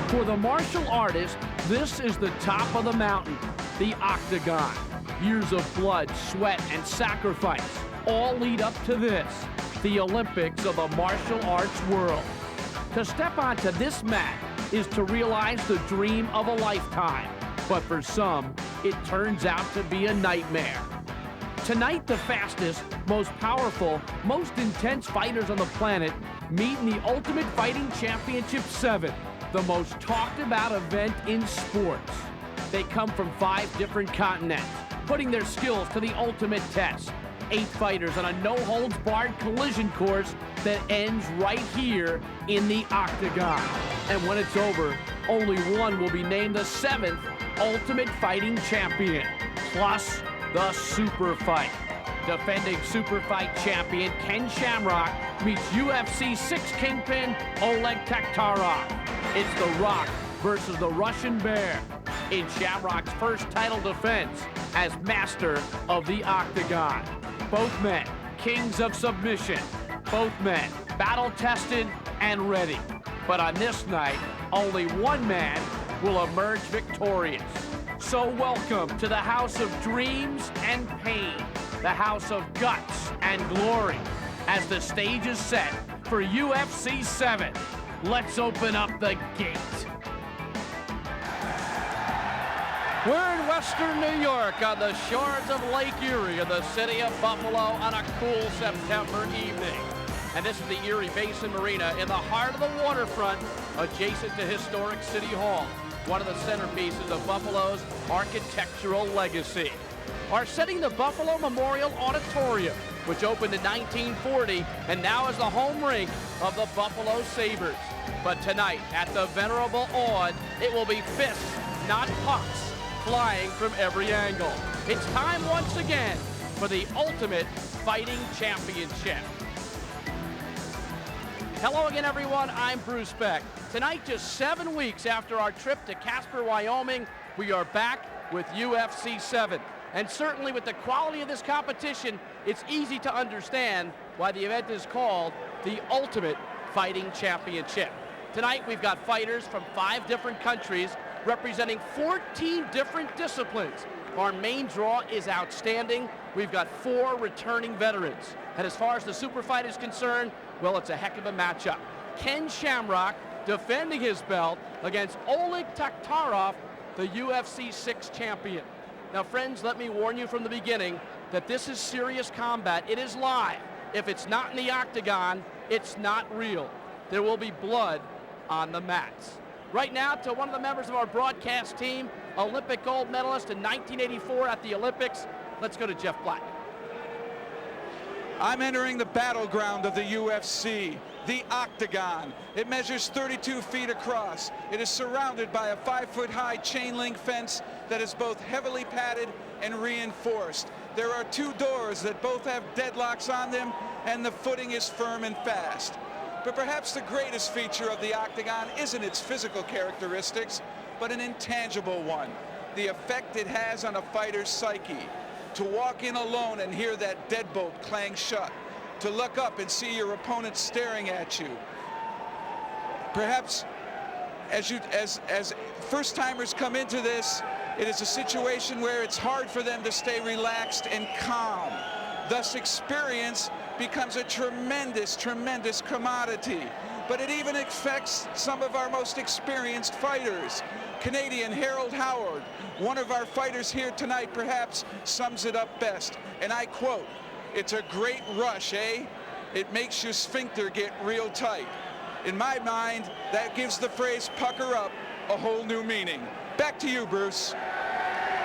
For the martial artist, this is the top of the mountain, the octagon. Years of blood, sweat, and sacrifice all lead up to this, the Olympics of the martial arts world. To step onto this mat is to realize the dream of a lifetime, but for some, it turns out to be a nightmare. Tonight, the fastest, most powerful, most intense fighters on the planet meet in the Ultimate Fighting Championship 7, the most talked about event in sports. They come from 5 different continents, putting their skills to the ultimate test. 8 fighters on a no-holds-barred collision course that ends right here in the octagon. And when it's over, only one will be named the 7th Ultimate Fighting Champion, plus the Super Fight. Defending Super Fight champion Ken Shamrock meets UFC 6 kingpin Oleg Taktarov. It's The Rock versus the Russian Bear in Shamrock's first title defense as master of the octagon. Both men, kings of submission. Both men, battle-tested and ready. But on this night, only one man will emerge victorious. So welcome to the House of Dreams and Pain, the House of Guts and Glory, as the stage is set for UFC 7. Let's open up the gate. We're in Western New York on the shores of Lake Erie in the city of Buffalo on a cool September evening. And this is the Erie Basin Marina in the heart of the waterfront, adjacent to historic City Hall, one of the centerpieces of Buffalo's architectural legacy. Are setting the Buffalo Memorial Auditorium, which opened in 1940 and now is the home rink of the Buffalo Sabres. But tonight, at the venerable Aud, it will be fists, not pucks, flying from every angle. It's time once again for the Ultimate Fighting Championship. Hello again, everyone. I'm Bruce Beck. Tonight, just 7 weeks after our trip to Casper, Wyoming, we are back with UFC 7. And certainly with the quality of this competition, it's easy to understand why the event is called the Ultimate Fighting Championship. Tonight, we've got fighters from 5 different countries representing 14 different disciplines. Our main draw is outstanding. We've got 4 returning veterans. And as far as the super fight is concerned, well, it's a heck of a matchup. Ken Shamrock defending his belt against Oleg Taktarov, the UFC 6 champion. Now, friends, let me warn you from the beginning that this is serious combat. It is live. If it's not in the octagon, it's not real. There will be blood on the mats. Right now, to one of the members of our broadcast team, Olympic gold medalist in 1984 at the Olympics. Let's go to Jeff Black. I'm entering the battleground of the UFC, the octagon. It measures 32 feet across. It is surrounded by a 5-foot-high chain link fence that is both heavily padded and reinforced. There are 2 doors that both have deadlocks on them, and the footing is firm and fast. But perhaps the greatest feature of the octagon isn't its physical characteristics, but an intangible one, the effect it has on a fighter's psyche. To walk in alone and hear that deadbolt clang shut, to look up and see your opponent staring at you. Perhaps as first-timers come into this, it is a situation where it's hard for them to stay relaxed and calm. Thus, experience becomes a tremendous, tremendous commodity. But it even affects some of our most experienced fighters. Canadian Harold Howard, one of our fighters here tonight, perhaps sums it up best. And I quote, "It's a great rush, eh? It makes your sphincter get real tight." In my mind, that gives the phrase "pucker up" a whole new meaning. Back to you, Bruce.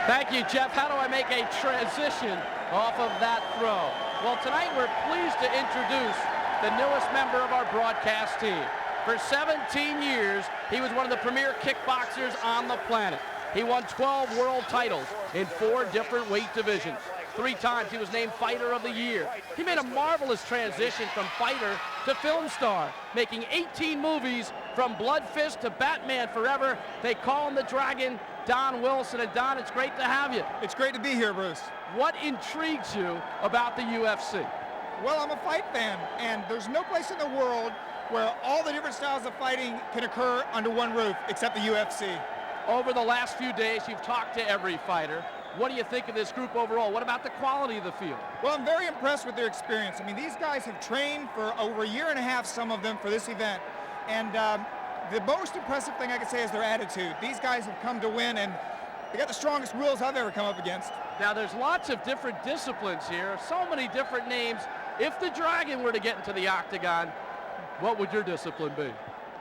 Thank you, Jeff. How do I make a transition off of that throw? Well, tonight we're pleased to introduce the newest member of our broadcast team. For 17 years, he was one of the premier kickboxers on the planet. He won 12 world titles in 4 different weight divisions. 3 times he was named Fighter of the Year. He made a marvelous transition from fighter to film star, making 18 movies from Blood Fist to Batman Forever. They call him the Dragon, Don Wilson. And Don, it's great to have you. It's great to be here, Bruce. What intrigues you about the UFC? Well, I'm a fight fan, and there's no place in the world where all the different styles of fighting can occur under one roof, except the UFC. Over the last few days, you've talked to every fighter. What do you think of this group overall? What about the quality of the field? Well, I'm very impressed with their experience. I mean, these guys have trained for over a year and a half, some of them, for this event. And the most impressive thing I can say is their attitude. These guys have come to win, and they got the strongest wills I've ever come up against. Now, there's lots of different disciplines here, so many different names. If the Dragon were to get into the octagon, what would your discipline be?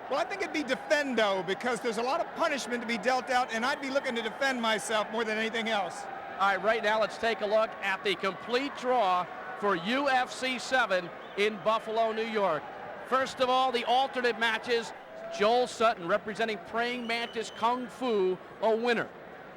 Well, I think it'd be defendo, because there's a lot of punishment to be dealt out, and I'd be looking to defend myself more than anything else. All right, right now let's take a look at the complete draw for UFC 7 in Buffalo, New York. First of all, the alternate matches, Joel Sutton representing Praying Mantis Kung Fu, a winner.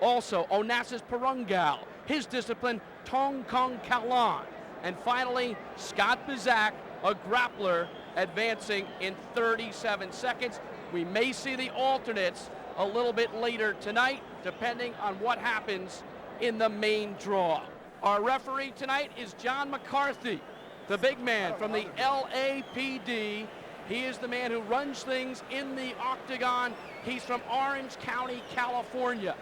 Also, Onassis Perungal, his discipline, Tong Kong Kalan. And finally, Scott Bizak, a grappler, advancing in 37 seconds. We may see the alternates a little bit later tonight, depending on what happens in the main draw. Our referee tonight is John McCarthy, the big man from the LAPD. He is the man who runs things in the octagon. He's from Orange County, California.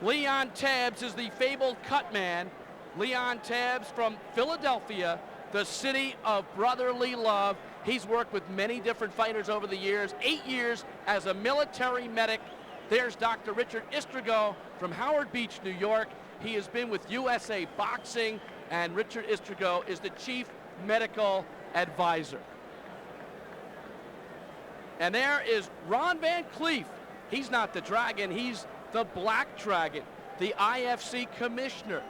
Leon Tabbs is the fabled cut man. Leon Tabbs from Philadelphia, the city of brotherly love. He's worked with many different fighters over the years, 8 years as a military medic. There's Dr. Richard Istrigo from Howard Beach, New York. He has been with USA Boxing, and Richard Istrigo is the chief medical advisor. And there is Ron Van Cleef. He's not the Dragon, he's the Black Dragon, the IFC commissioner.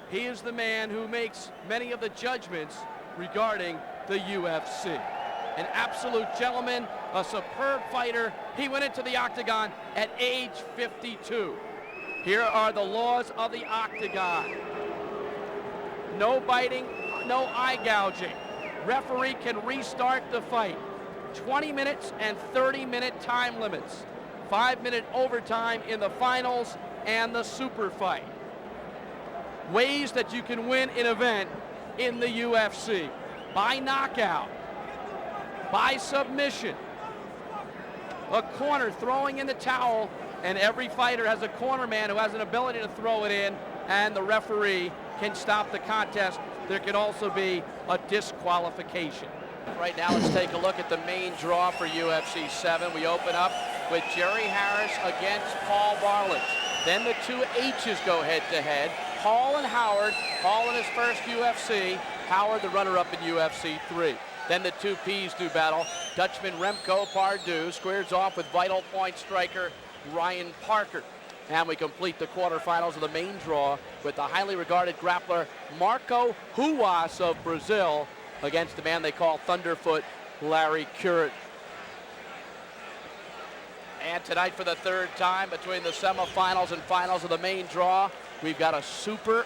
He is the man who makes many of the judgments regarding the UFC. An absolute gentleman, a superb fighter. He went into the octagon at age 52. Here are the laws of the octagon. No biting, no eye gouging. Referee can restart the fight. 20 minutes and 30-minute time limits. 5-minute overtime in the finals and the super fight. Ways that you can win an event in the UFC: by knockout, by submission, a corner throwing in the towel, and every fighter has a corner man who has an ability to throw it in, and the referee can stop the contest. There can also be a disqualification. Right now, let's take a look at the main draw for UFC 7. We open up with Jerry Harris against Paul Barlett. Then the two H's go head-to-head. Hall and Howard. Hall in his first UFC. Howard, the runner-up in UFC 3. Then the two P's do battle. Dutchman Remco Pardue squares off with Vital Point striker Ryan Parker. And we complete the quarterfinals of the main draw with the highly regarded grappler Marco Ruas of Brazil against the man they call Thunderfoot, Larry Curran. And tonight, for the third time between the semifinals and finals of the main draw, we've got a super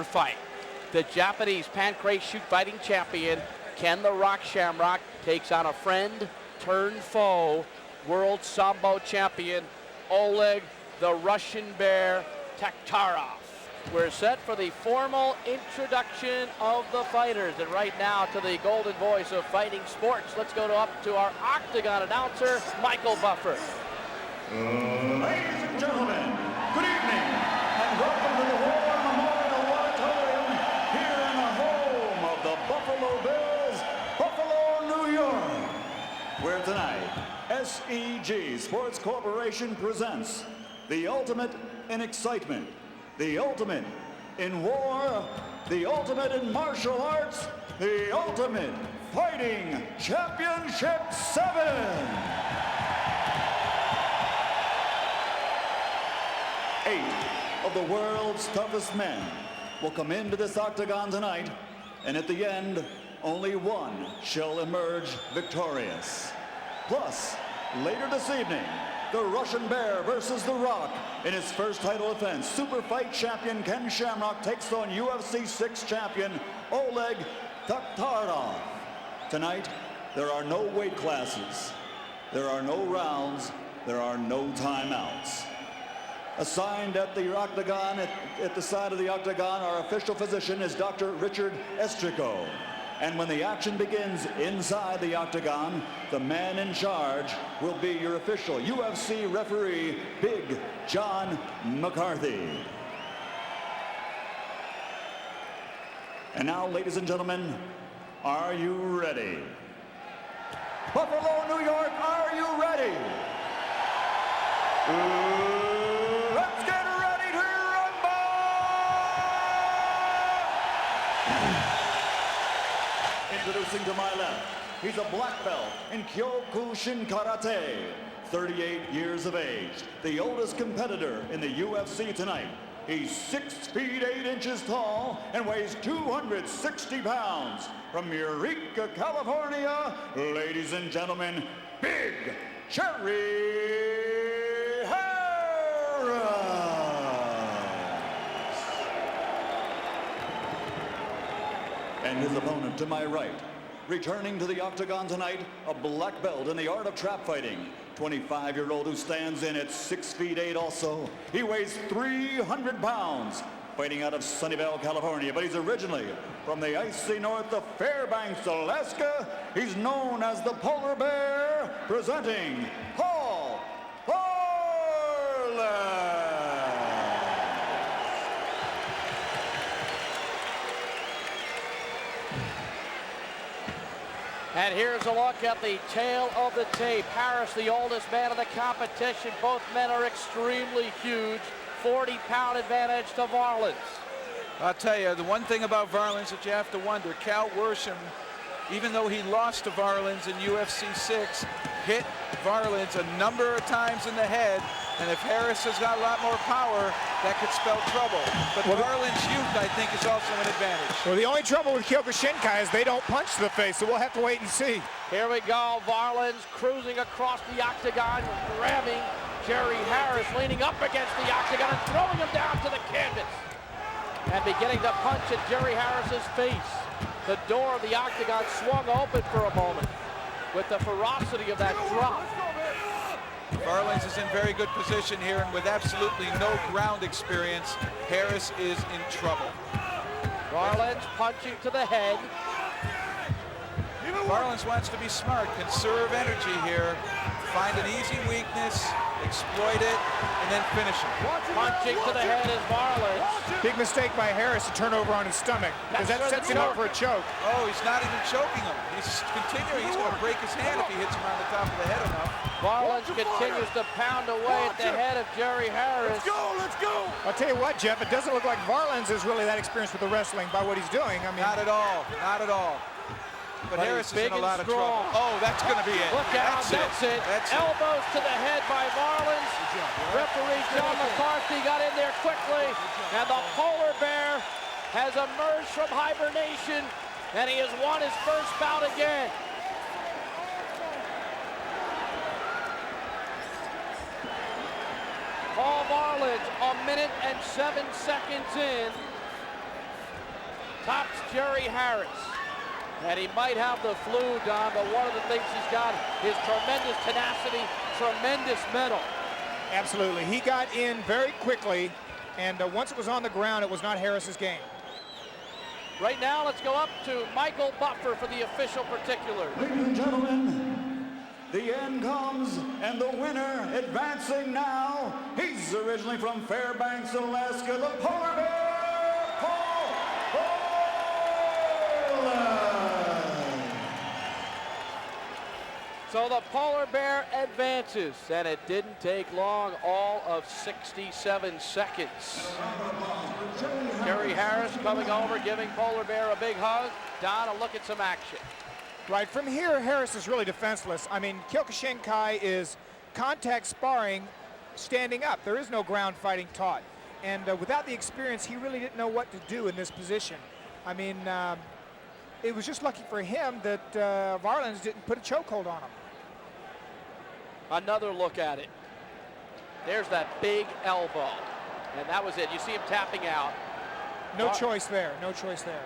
fight. The Japanese pancrase shoot fighting champion, Ken the Rock Shamrock, takes on a friend turned foe, world Sambo champion, Oleg the Russian Bear Taktarov. We're set for the formal introduction of the fighters. And right now, to the golden voice of fighting sports, let's go up to our octagon announcer, Michael Buffer. Ladies and gentlemen, good evening, and welcome to the War Memorial Auditorium here in the home of the Buffalo Bills, Buffalo, New York, where tonight, SEG Sports Corporation presents the ultimate in excitement, the ultimate in war, the ultimate in martial arts, the ultimate fighting championship 7. 8 of the world's toughest men will come into this octagon tonight, and at the end, only one shall emerge victorious. Plus, later this evening, the Russian Bear versus The Rock. In his first title defense, super fight champion Ken Shamrock takes on UFC 6 champion Oleg Taktarov. Tonight, there are no weight classes, there are no rounds, there are no timeouts. Assigned at the octagon, at the side of the octagon, our official physician is Dr. Richard Istrigo. And when the action begins inside the octagon, the man in charge will be your official UFC referee, Big John McCarthy. And now, ladies and gentlemen, are you ready? Buffalo, New York, are you ready? Let's get ready to rumble! Introducing to my left, he's a black belt in Kyokushin Karate, 38 years of age, the oldest competitor in the UFC tonight. He's 6 feet 8 inches tall and weighs 260 pounds. From Eureka, California, ladies and gentlemen, Big Jerry Harris. And his opponent to my right, returning to the octagon tonight, a black belt in the art of trap fighting. 25-year-old who stands in at 6 feet 8 also. He weighs 300 pounds, fighting out of Sunnyvale, California, but he's originally from the icy north of Fairbanks, Alaska. He's known as the Polar Bear, presenting Paul Varlas. And here's a look at the tail of the tape. Harris, the oldest man in the competition. Both men are extremely huge. 40-pound advantage to Varlins. I'll tell you, the one thing about Varlins that you have to wonder, Cal Worsham, even though he lost to Varlins in UFC 6, hit Varlins a number of times in the head, and if Harris has got a lot more power, that could spell trouble. But Varlins' youth, I think, is also an advantage. Well, the only trouble with Kyokushinkai is they don't punch to the face, so we'll have to wait and see. Here we go, Varlins cruising across the octagon, grabbing Jerry Harris, leaning up against the octagon and throwing him down to the canvas. And beginning to punch at Jerry Harris's face. The door of the octagon swung open for a moment with the ferocity of that drop. Varlins is in very good position here, and with absolutely no ground experience, Harris is in trouble. Varlins punching to the head. Varlins wants to be smart, conserve energy here, find an easy weakness, exploit it, and then finish it. Punching to the head is Varlins. Big mistake by Harris to turn over on his stomach, because that sets him up for a choke. Oh, he's not even choking him. He's continuing. He's going to break his hand if he hits him on the top of the head enough. Varlins continues to pound away at the head of Jerry Harris. Let's go, let's go! I'll tell you what, Jeff, it doesn't look like Varlins is really that experienced with the wrestling by what he's doing. I mean, not at all, not at all. But Harris is in a lot of trouble. Oh, that's going to be it. Look out, that's it. Elbows to the head by Varlins. Referee John McCarthy got in there quickly, and the Polar Bear has emerged from hibernation, and he has won his first bout again. Paul Varlins, 1 minute and 7 seconds in, tops Jerry Harris. And he might have the flu, Don, but one of the things he's got is tremendous tenacity, tremendous mettle. Absolutely. He got in very quickly, and once it was on the ground, it was not Harris's game. Right now, let's go up to Michael Buffer for the official particulars. Ladies and gentlemen, the end comes, and the winner advancing now. He's originally from Fairbanks, Alaska, the Polar Bear, Paul Varlas. So the Polar Bear advances, and it didn't take long, all of 67 seconds. Jerry Harris coming over, giving Polar Bear a big hug. Don, a look at some action. Right, from here, Harris is really defenseless. I mean, Kyokushinkai is contact sparring, standing up. There is no ground fighting taught. And without the experience, he really didn't know what to do in this position. I mean, it was just lucky for him that Varlins didn't put a chokehold on him. Another look at it. There's that big elbow. And that was it. You see him tapping out. No choice there. No choice there.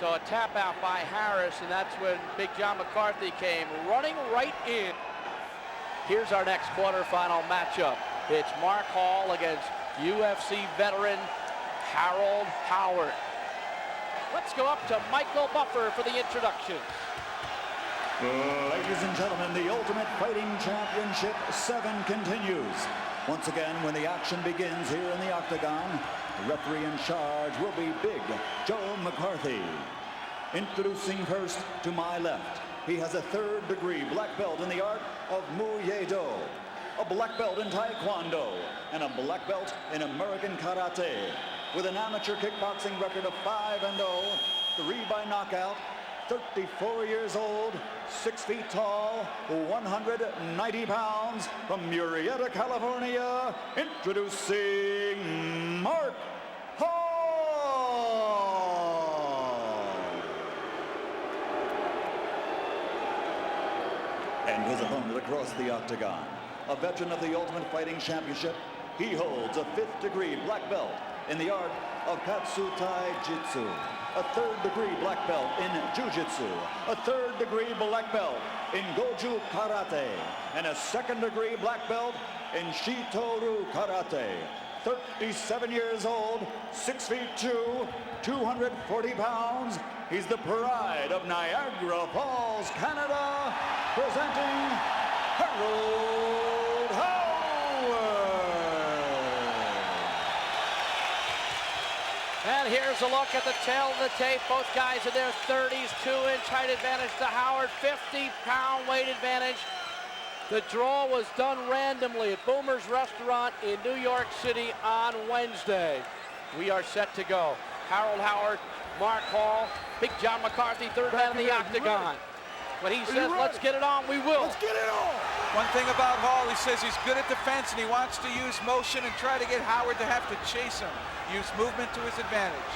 So a tap out by Harris, and that's when Big John McCarthy came running right in. Here's our next quarterfinal matchup. It's Mark Hall against UFC veteran Harold Howard. Let's go up to Michael Buffer for the introduction. Ladies and gentlemen, the Ultimate Fighting Championship 7 continues. Once again, when the action begins here in the octagon, the referee in charge will be Big Joe McCarthy. Introducing first to my left, he has a 3rd-degree black belt in the art of Muay Do, a black belt in Taekwondo, and a black belt in American Karate. With an amateur kickboxing record of 5-0, 3 by knockout, 34 years old, 6 feet tall, 190 pounds, from Murrieta, California, introducing Mark Hall. And his opponent across the octagon, a veteran of the Ultimate Fighting Championship, he holds a 5th-degree black belt in the art of Katsu Tai-Jitsu, a 3rd-degree black belt in Jiu-Jitsu, a 3rd-degree black belt in Goju Karate, and a 2nd-degree black belt in Shito-Ryu Karate. 37 years old, 6 feet 2, 240 pounds. He's the pride of Niagara Falls, Canada, presenting Harold Howard. And here's a look at the tail of the tape. Both guys in their 30s, 2-inch height advantage to Howard, 50-pound weight advantage. The draw was done randomly at Boomer's Restaurant in New York City on Wednesday. We are set to go. Harold Howard, Mark Hall, Big John McCarthy, 3rd man in the octagon. When he says, let's get it on, we will. Let's get it on. One thing about Hall, he says he's good at defense and he wants to use motion and try to get Howard to have to chase him. Use movement to his advantage.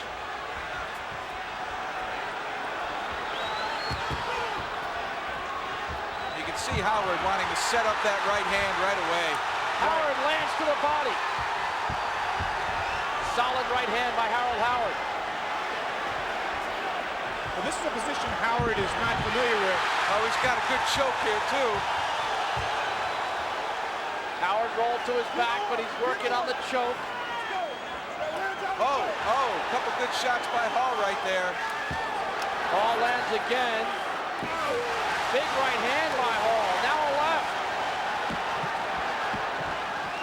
You can see Howard wanting to set up that right hand right away. Howard lands to the body. Solid right hand by Harold Howard. Well, this is a position Howard is not familiar with. Oh, he's got a good choke here, too. Howard rolled to his back, but he's working on the choke. Oh, a couple good shots by Hall right there. Hall lands again. Big right hand by Hall. Now a left.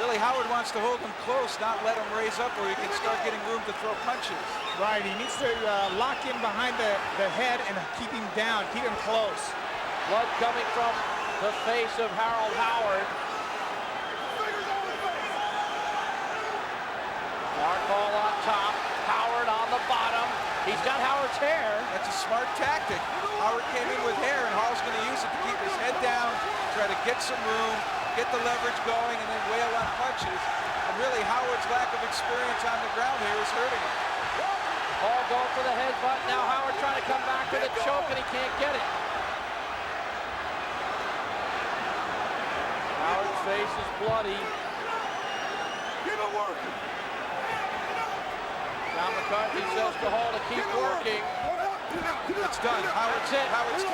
Really, Howard wants to hold him close, not let him raise up where he can start getting room to throw punches. Right, he needs to lock in behind the head and keep him down, keep him close. Blood coming from the face of Harold Howard. Mark Hall on top, Howard on the bottom. He's got Howard's hair. That's a smart tactic. Howard came in with hair, and Hall's going to use it to keep his head down, try to get some room, get the leverage going, and then wail on punches. And really, Howard's lack of experience on the ground here is hurting him. Hall going for the headbutt. Now Howard trying to come back with a choke, and he can't get it. Howard's face is bloody. Keep it working. John McCarthy says to Hall to keep working. It's done. Howard's tapped. Howard is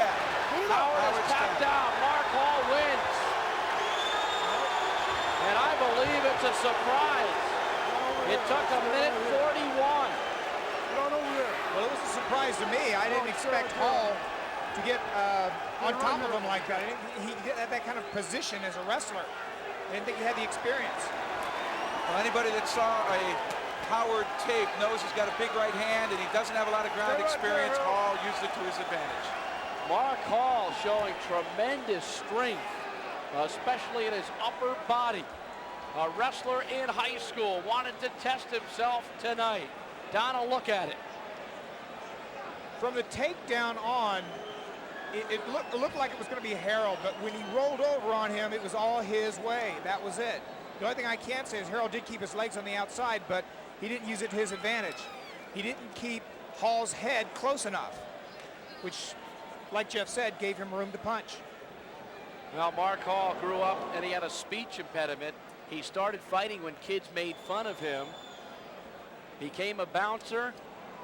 tapped out. Mark Hall wins. And I believe it's a surprise. It took a minute 41. Well, it was a surprise to me. I didn't expect Hall to get on top of him like that. He had that kind of position as a wrestler. I didn't think he had the experience. Well, anybody that saw a Howard tape knows he's got a big right hand and he doesn't have a lot of ground experience. Hall used it to his advantage. Mark Hall showing tremendous strength, especially in his upper body. A wrestler in high school wanted to test himself tonight. Donna, look at it. From the takedown on, it looked like it was going to be Harold, but when he rolled over on him, it was all his way. That was it. The only thing I can say is Harold did keep his legs on the outside, but he didn't use it to his advantage. He didn't keep Hall's head close enough, which, like Jeff said, gave him room to punch. Well, Mark Hall grew up and he had a speech impediment. He started fighting when kids made fun of him. Became a bouncer,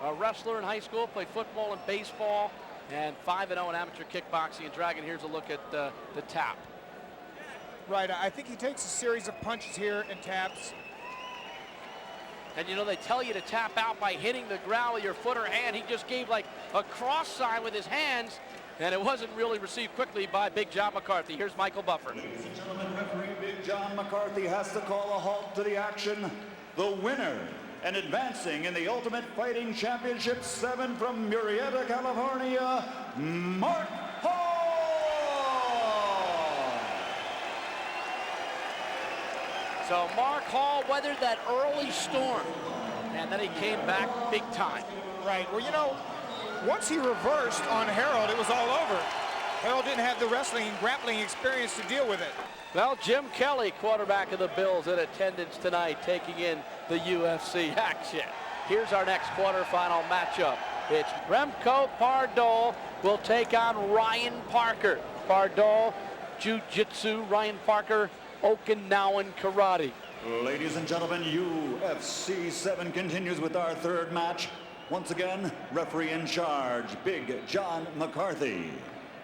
a wrestler in high school, played football and baseball, and 5-0 in amateur kickboxing. And Dragon, here's a look at the tap. Right, I think he takes a series of punches here and taps. And you know, they tell you to tap out by hitting the ground with your foot or hand. He just gave like a cross sign with his hands, and it wasn't really received quickly by Big John McCarthy. Here's Michael Buffer. Ladies and gentlemen, referee Big John McCarthy has to call a halt to the action. The winner and advancing in the Ultimate Fighting Championship 7 from Murrieta, California, Mark Hall. So Mark Hall weathered that early storm, and then he came back big time. Right. Well, you know, once he reversed on Harold, it was all over. Harold didn't have the wrestling and grappling experience to deal with it. Well, Jim Kelly, quarterback of the Bills, in attendance tonight, taking in the UFC action. Here's our next quarterfinal matchup. It's Remco Pardoll will take on Ryan Parker. Pardoll, Jiu-Jitsu, Ryan Parker, Okinawan Karate. Ladies and gentlemen, UFC 7 continues with our third match. Once again, referee in charge, Big John McCarthy.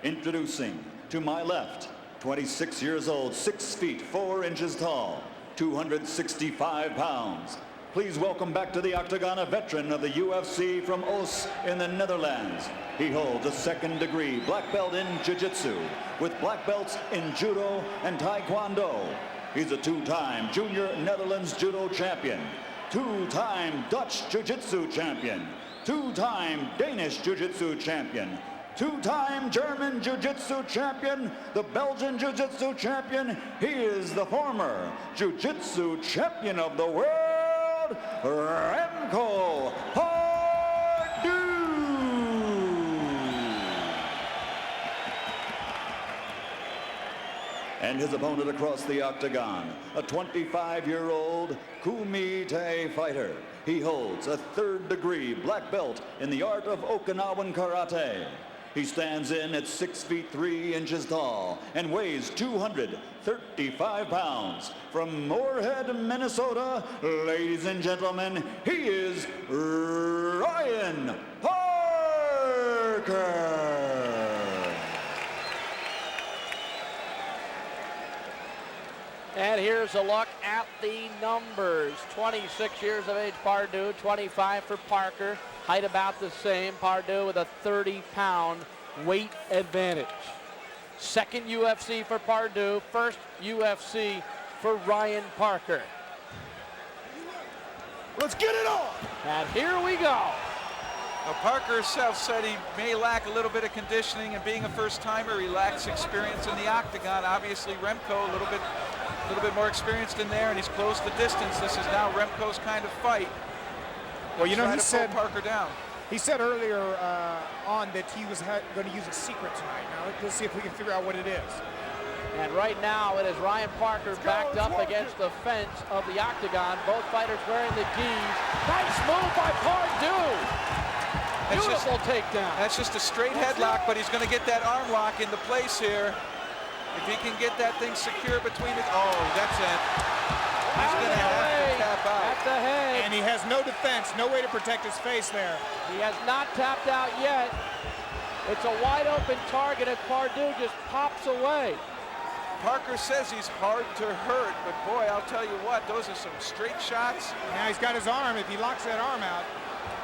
Introducing to my left, 26 years old, 6 feet 4 inches tall, 265 pounds. Please welcome back to the octagon a veteran of the UFC from Oos in the Netherlands. He holds a second-degree black belt in Jiu-Jitsu with black belts in Judo and Taekwondo. He's a two-time Junior Netherlands Judo champion, two-time Dutch Jiu-Jitsu champion, two-time Danish Jiu-Jitsu champion, two-time German Jiu-Jitsu champion, the Belgian Jiu-Jitsu champion. He is the former Jiu-Jitsu champion of the world, Remco Pardoll. And his opponent across the octagon, a 25-year-old Kumite fighter. He holds a third-degree black belt in the art of Okinawan Karate. He stands in at 6 feet 3 inches tall and weighs 235 pounds. From Moorhead, Minnesota, ladies and gentlemen, he is Ryan Parker. And here's a look at the numbers. 26 years of age, Pardoll, 25 for Parker. Height about the same. Pardoll with a 30-pound weight advantage. Second UFC for Pardoll, first UFC for Ryan Parker. Let's get it on! And here we go. Now, Parker himself said he may lack a little bit of conditioning, and being a first-timer, he lacks experience in the octagon. Obviously, Remco a little bit more experienced in there, and he's closed the distance. This is now Remco's kind of fight. Well, you know, he said Parker down. He said earlier on that he was going to use a secret tonight. Now let's see if we can figure out what it is. And right now it is Ryan Parker backed up against the fence of the octagon. Both fighters wearing the gis. Nice move by Pardoll. Beautiful takedown. That's just a straight headlock, but he's going to get that arm lock into place here. If he can get that thing secure between his... Oh, that's it. He's going to have to tap out. At the head. And he has no defense, no way to protect his face there. He has not tapped out yet. It's a wide open target as Pardoll just pops away. Parker says he's hard to hurt, but boy, I'll tell you what, those are some straight shots. Now he's got his arm. If he locks that arm out,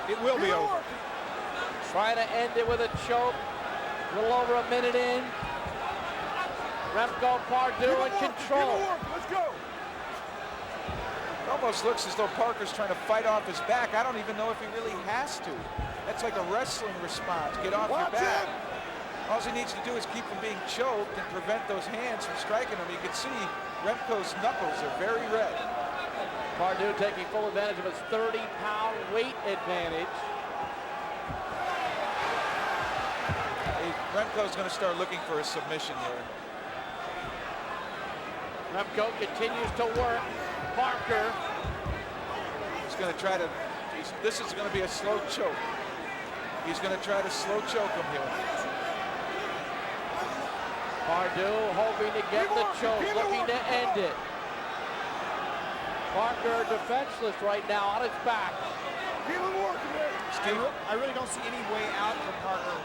it will be over. Trying to end it with a choke. A little over a minute in. Remco Pardoll in control. Let's go. It almost looks as though Parker's trying to fight off his back. I don't even know if he really has to. That's like a wrestling response. Get off your back. All he needs to do is keep from being choked and prevent those hands from striking him. You can see Remco's knuckles are very red. Pardoll taking full advantage of his 30-pound weight advantage. Remco's going to start looking for a submission here. Remco continues to work. Parker. He's going to try to, this is going to be a slow choke. He's going to try to slow choke him here. Pardoll hoping to get the choke, looking to end it. Parker defenseless right now on his back. Steve, I really don't see any way out for Parker.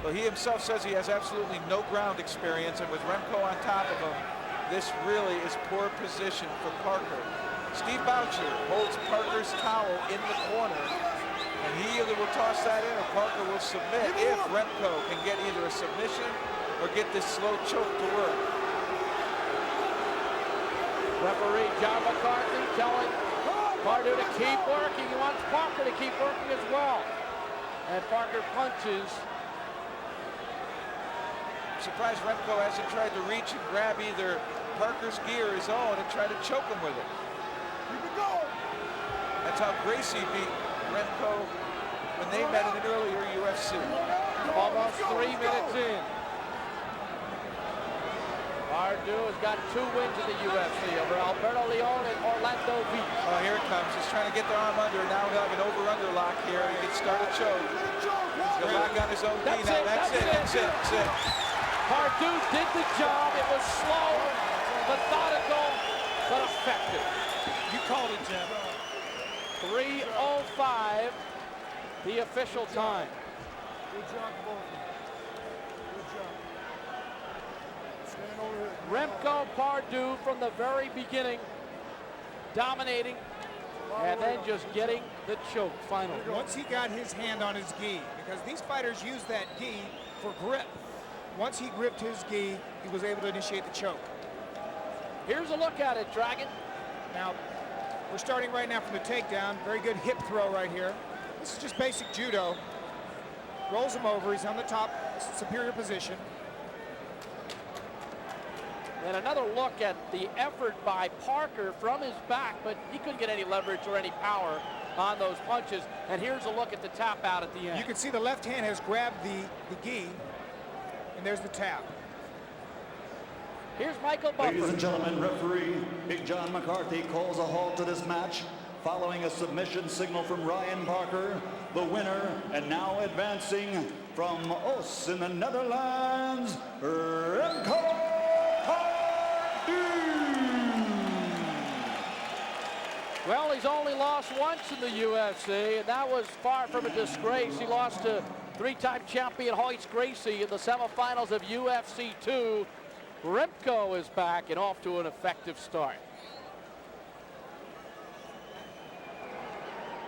Well, he himself says he has absolutely no ground experience, and with Remco on top of him, this really is poor position for Parker. Steve Boucher holds Parker's towel in the corner, and he either will toss that in or Parker will submit if Remco can get either a submission or get this slow choke to work. Referee John McCarthy telling Parker to keep working. He wants Parker to keep working as well. And Parker punches. I'm surprised Remco hasn't tried to reach and grab either Parker's gi or his own and try to choke him with it. Keep it going. That's how Gracie beat Remco when they met in an earlier UFC. Almost 3 minutes in. Pardew has got 2 wins in the UFC over Alberto Leon and Orlando Beach. Oh, here it comes. He's trying to get the arm under. Now he'll have an over-under lock here. He can start a choke. He'll lock on his own knee now. That's it. Pardew did the job. It was slow, methodical, but effective. You called it, Jim. 3:05, the official time. Good job, both of you. Good job. Stand over here. Remco Pardew from the very beginning, dominating, and then just getting the choke finally. Once he got his hand on his gi, because these fighters use that gi for grip. Once he gripped his gi, he was able to initiate the choke. Here's a look at it, Dragon. Now, we're starting right now from the takedown. Very good hip throw right here. This is just basic judo. Rolls him over. He's on the top, superior position. And another look at the effort by Parker from his back, but he couldn't get any leverage or any power on those punches. And here's a look at the tap out at the end. You can see the left hand has grabbed the gi, and there's the tap. Here's Michael Buffer. Ladies and gentlemen, referee Big John McCarthy calls a halt to this match following a submission signal from Ryan Parker, the winner, and now advancing from Os in the Netherlands, Remco Pardew. Well, he's only lost once in the UFC, and that was far from a disgrace. He lost to 3-time champion Royce Gracie in the semifinals of UFC 2. Remco is back and off to an effective start.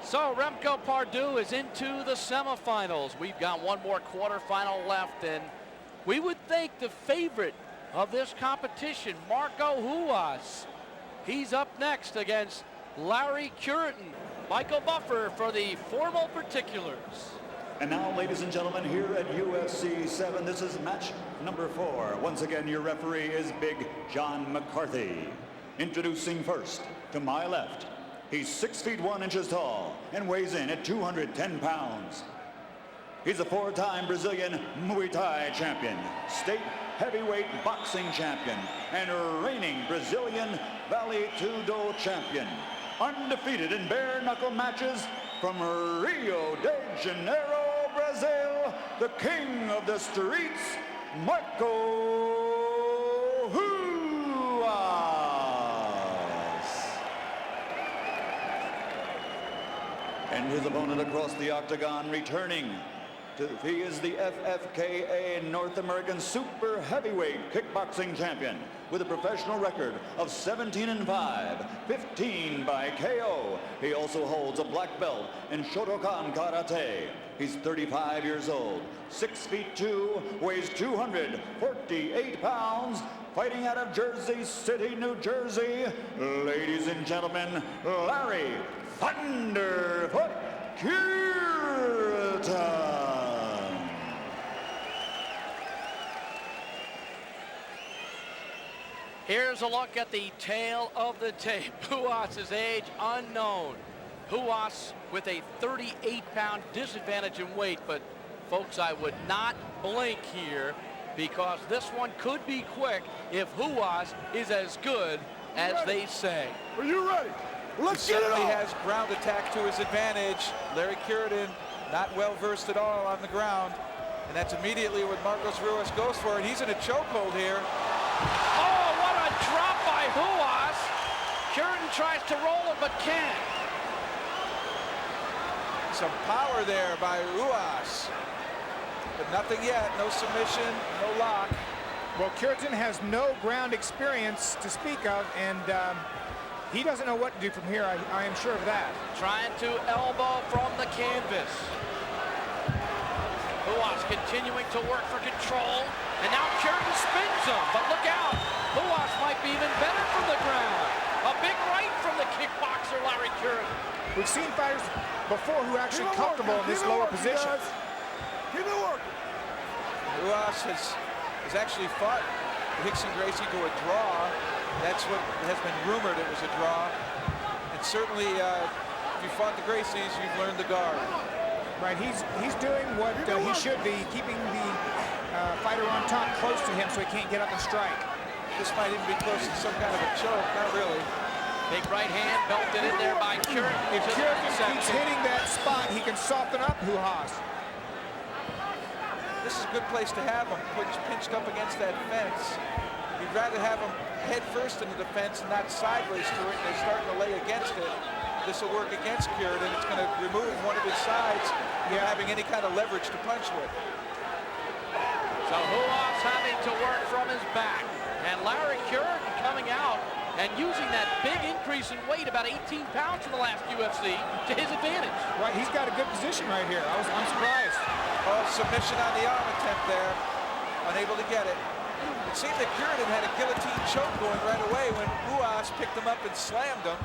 So Remco Pardew is into the semifinals. We've got one more quarterfinal left, and we would think the favorite of this competition, Marco Ruas, he's up next against Larry Curitin. Michael Buffer for the formal particulars. And now, ladies and gentlemen, here at UFC 7, this is match number 4. Once again, your referee is Big John McCarthy. Introducing first, to my left, he's 6 feet 1 inches tall and weighs in at 210 pounds. He's a 4-time Brazilian Muay Thai champion, state heavyweight boxing champion, and reigning Brazilian Vale Tudo champion. Undefeated in bare-knuckle matches from Rio de Janeiro, Brazil, the king of the streets, Marco Ruas. And his opponent across the octagon, returning. He is the FFKA North American Super Heavyweight Kickboxing Champion with a professional record of 17-5, 15 by KO. He also holds a black belt in Shotokan Karate. He's 35 years old, 6 feet 2, weighs 248 pounds, fighting out of Jersey City, New Jersey. Ladies and gentlemen, Larry Thunderfoot Curitin. Here's a look at the tail of the tape. Ruas' age unknown. Ruas with a 38-pound disadvantage in weight, but folks, I would not blink here because this one could be quick if Ruas is as good as they say. Are you ready? Let's get it on. He has ground attack to his advantage. Larry Curitin not well versed at all on the ground, and that's immediately what Marcos Ruas goes for, and he's in a chokehold here. Oh, what a drop by Ruas. Curitin tries to roll him, but can't. Some power there by Ruas, but nothing yet. No submission, no lock. Well, Curitin has no ground experience to speak of, and He doesn't know what to do from here, I am sure of that. Trying to elbow from the canvas. Huas continuing to work for control. And now Curtin spins him, but look out. Huas might be even better from the ground. A big right from the kickboxer, Larry Curtin. We've seen fighters before who are actually comfortable in this lower position. Keep it working. Huas has actually fought Rickson Gracie to a draw. That's what has been rumored. It was a draw. And certainly, if you fought the Gracies, you've learned the guard. Right, he's doing what he should be, keeping the fighter on top close to him so he can't get up and strike. This might even be close to some kind of a choke. Not really. Big right hand belted in there by Curtin. If Curtin keeps hitting that spot, he can soften up Huas. This is a good place to have him, pinched up against that fence. You'd rather have him head first into the fence and not sideways to it, and they're starting to lay against it. This will work against Curtin. It's going to remove one of his sides from having any kind of leverage to punch with. So Huas having to work from his back. And Larry Curtin coming out and using that big increase in weight, about 18 pounds from the last UFC, to his advantage. Right, he's got a good position right here. I'm surprised. Oh, submission on the arm attempt there. Unable to get it. It seemed that Curtin had a guillotine choke going right away when Huas picked him up and slammed him.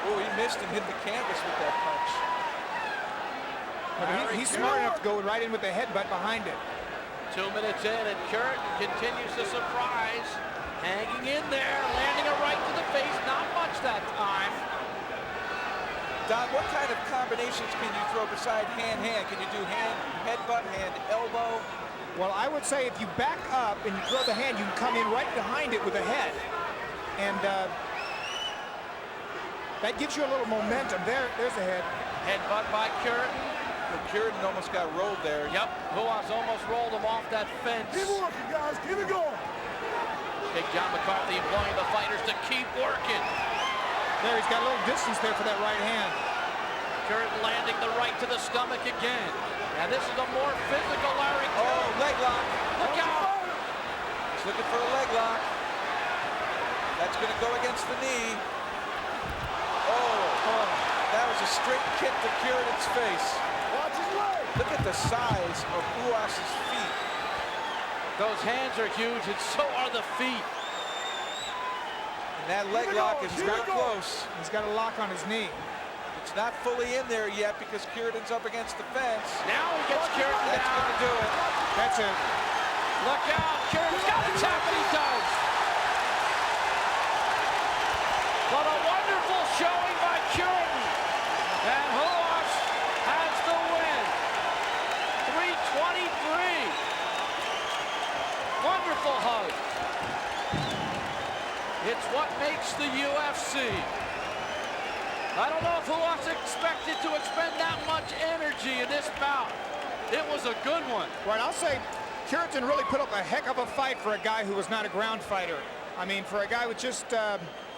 Oh, he missed and hit the canvas with that punch. He's smart enough to go right in with the headbutt behind it. 2 minutes in, and Curtin continues to surprise. Hanging in there, landing a right to the face. Not much that time. Don, what kind of combinations can you throw beside hand-hand? Can you do hand, headbutt, hand, elbow? Well, I would say if you back up and you throw the hand, you can come in right behind it with the head. And that gives you a little momentum. There's the head. Headbutt by Curtin. Curtin almost got rolled there. Yep, Huas almost rolled him off that fence. Keep it working, guys. Keep it going. Big John McCarthy employing the fighters to keep working. There, he's got a little distance there for that right hand. Curtin landing the right to the stomach again. Now this is a more physical Larry Curtin. Oh, leg lock. Look out. He's looking for a leg lock. That's going to go against the knee. Oh, that was a straight kick to Curtin's face. Watch his leg. Look at the size of Huas's feet. Those hands are huge, and so are the feet. And that leg lock is very close. He's got a lock on his knee. It's not fully in there yet because Curtin's up against the fence. Now he gets Curtin That's down. going to do it. That's it. Look out, Curtin's got the tap, and he does. But a wonderful showing by Curtin. And Huas has the win. 323. Wonderful hug. It's what makes the UFC. I don't know if Huas expected to expend that much energy in this bout. It was a good one. Right, I'll say Curtin really put up a heck of a fight for a guy who was not a ground fighter. I mean, for a guy with just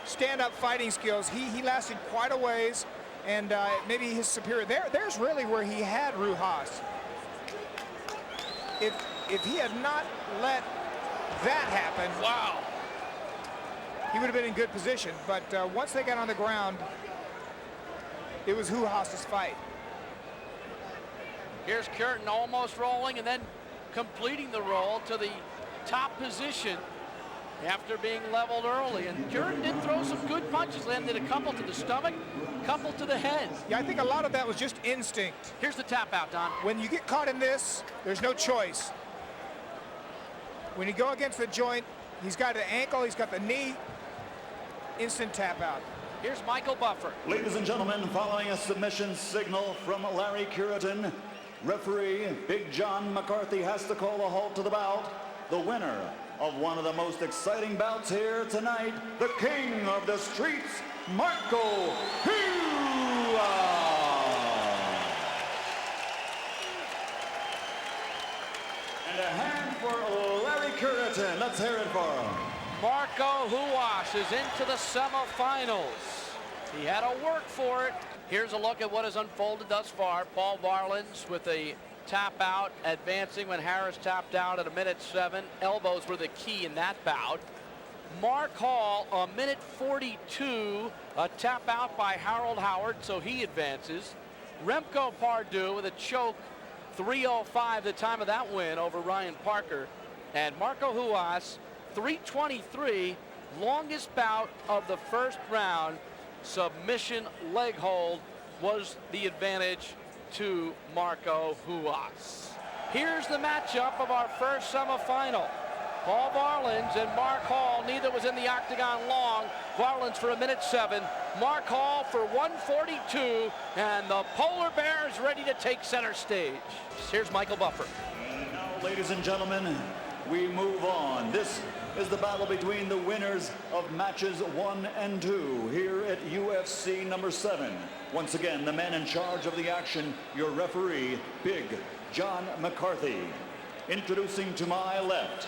stand-up fighting skills, he lasted quite a ways, and maybe his superior. There's really where he had Huas. If he had not let that happen, wow, he would have been in good position. But once they got on the ground, it was Huas's fight. Here's Curtin almost rolling and then completing the roll to the top position after being leveled early. And Curtin did throw some good punches, landed a couple to the stomach, a couple to the head. Yeah, I think a lot of that was just instinct. Here's the tap out, Don. When you get caught in this, there's no choice. When you go against the joint, he's got the ankle, he's got the knee, instant tap out. Here's Michael Buffer. Ladies and gentlemen, following a submission signal from Larry Curtin, referee Big John McCarthy has to call a halt to the bout. The winner of one of the most exciting bouts here tonight, the king of the streets, Marco Huas. And a hand for Larry Curtin. Let's hear it for him. Marco Huas is into the semifinals. He had to work for it. Here's a look at what has unfolded thus far. Paul Varlins with a tap out, advancing when Harris tapped out at 1:07. Elbows were the key in that bout. Mark Hall, a minute 42, a tap out by Harold Howard, so he advances. Remco Pardue with a choke, 3:05 the time of that win over Ryan Parker. And Marco Huas, 3:23, longest bout of the first round. Submission leg hold was the advantage to Marco Huas. Here's the matchup of our first semifinal. Paul Varlins and Mark Hall, neither was in the octagon long. Varlins for 1:07, Mark Hall for 1:42, and the Polar Bear is ready to take center stage. Here's Michael Buffer. And now, ladies and gentlemen, we move on. This is the battle between the winners of matches 1 and 2 here at UFC number 7. Once again, the man in charge of the action, your referee, Big John McCarthy. Introducing to my left,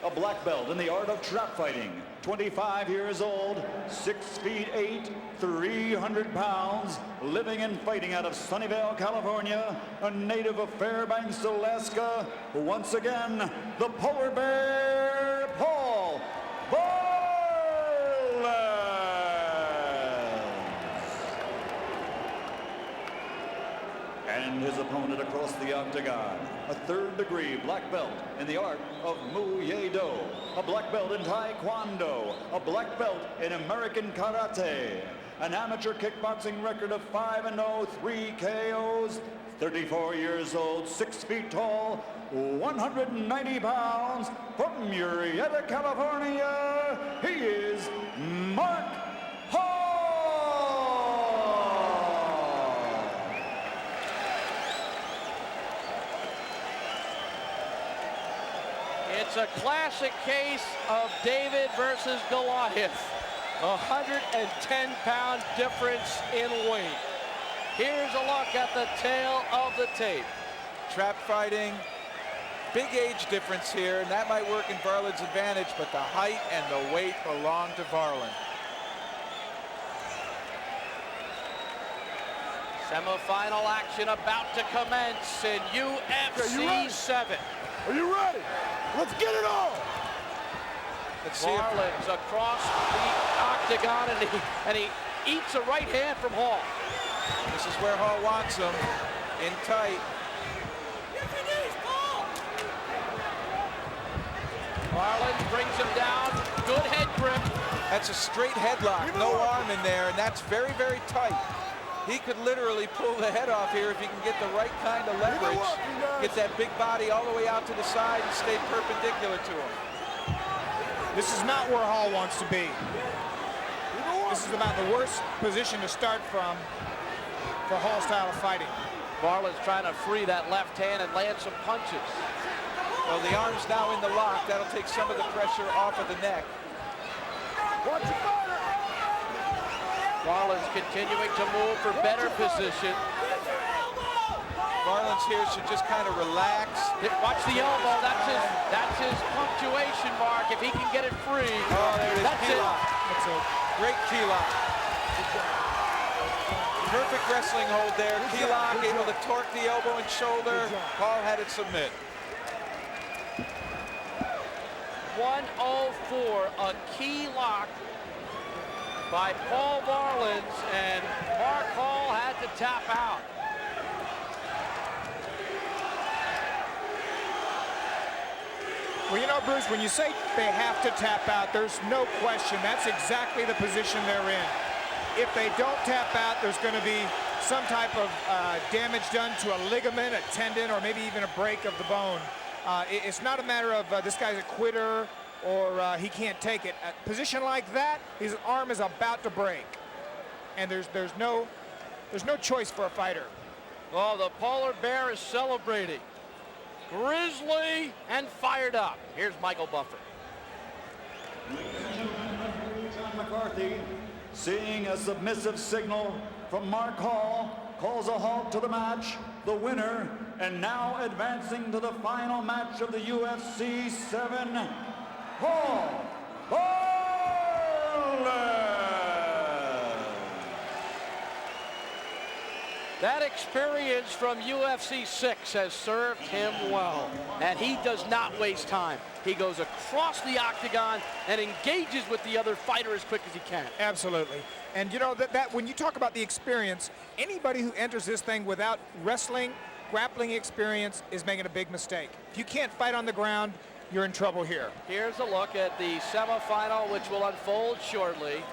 a black belt in the art of trap fighting, 25 years old, 6'8", 300 pounds, living and fighting out of Sunnyvale, California, a native of Fairbanks, Alaska. Once again, the Polar Bear, Paul Varlins. And his opponent across the octagon, a third-degree black belt in the art of Muay Do, a black belt in Taekwondo, a black belt in American Karate, an amateur kickboxing record of 5-0, 3 KOs, 34 years old, 6 feet tall, 190 pounds, from Murrieta, California, he is Mark Hall. It's a classic case of David versus Goliath. 110-pound difference in weight. Here's a look at the tail of the tape. Trap fighting, big age difference here, and that might work in Varlin's advantage, but the height and the weight belong to Varlin. Semifinal action about to commence in UFC 7. Are you ready? Let's get it on! Let's see if Varlins across the octagon, and he eats a right hand from Hall. this is where Hall wants him, in tight. Varlins brings him down. Good head grip. That's a straight headlock, no arm in there, and that's very, very tight. He could literally pull the head off here if he can get the right kind of leverage, get that big body all the way out to the side and stay perpendicular to him. This is not where Hall wants to be. This is about the worst position to start from for Hall's style of fighting. Varlins trying to free that left hand and land some punches. Well, the arm's now in the lock. That'll take some of the pressure off of the neck. Watch your fighter! Varlins continuing to move for better position. Varlins here should just kind of relax. Watch the elbow. That's his punctuation mark. If he can get it free, Oh, there it is. that's Key it. lock. That's a Great key lock. Perfect wrestling hold there. Key lock, able to torque the elbow and shoulder. Hall had it submit. 104, a key lock by Paul Varlins, and Mark Hall had to tap out. Well, you know, Bruce, when you say they have to tap out, there's no question. That's exactly the position they're in. If they don't tap out, there's going to be some type of damage done to a ligament, a tendon, or maybe even a break of the bone. It's not a matter of this guy's a quitter or he can't take it. A position like that, his arm is about to break. And there's no choice for a fighter. Oh, the Polar Bear is celebrating. Grizzly and fired up. Here's Michael Buffer. John McCarthy, seeing a submissive signal from Mark Hall, calls a halt to the match. The winner, and now advancing to the final match of the UFC 7, Paul Varlins. That experience from UFC 6 has served him well, and he does not waste time. He goes across the octagon and engages with the other fighter as quick as he can. Absolutely. And you know, that when you talk about the experience, anybody who enters this thing without wrestling, grappling experience is making a big mistake. If you can't fight on the ground, you're in trouble here. Here's a look at the semifinal, which will unfold shortly.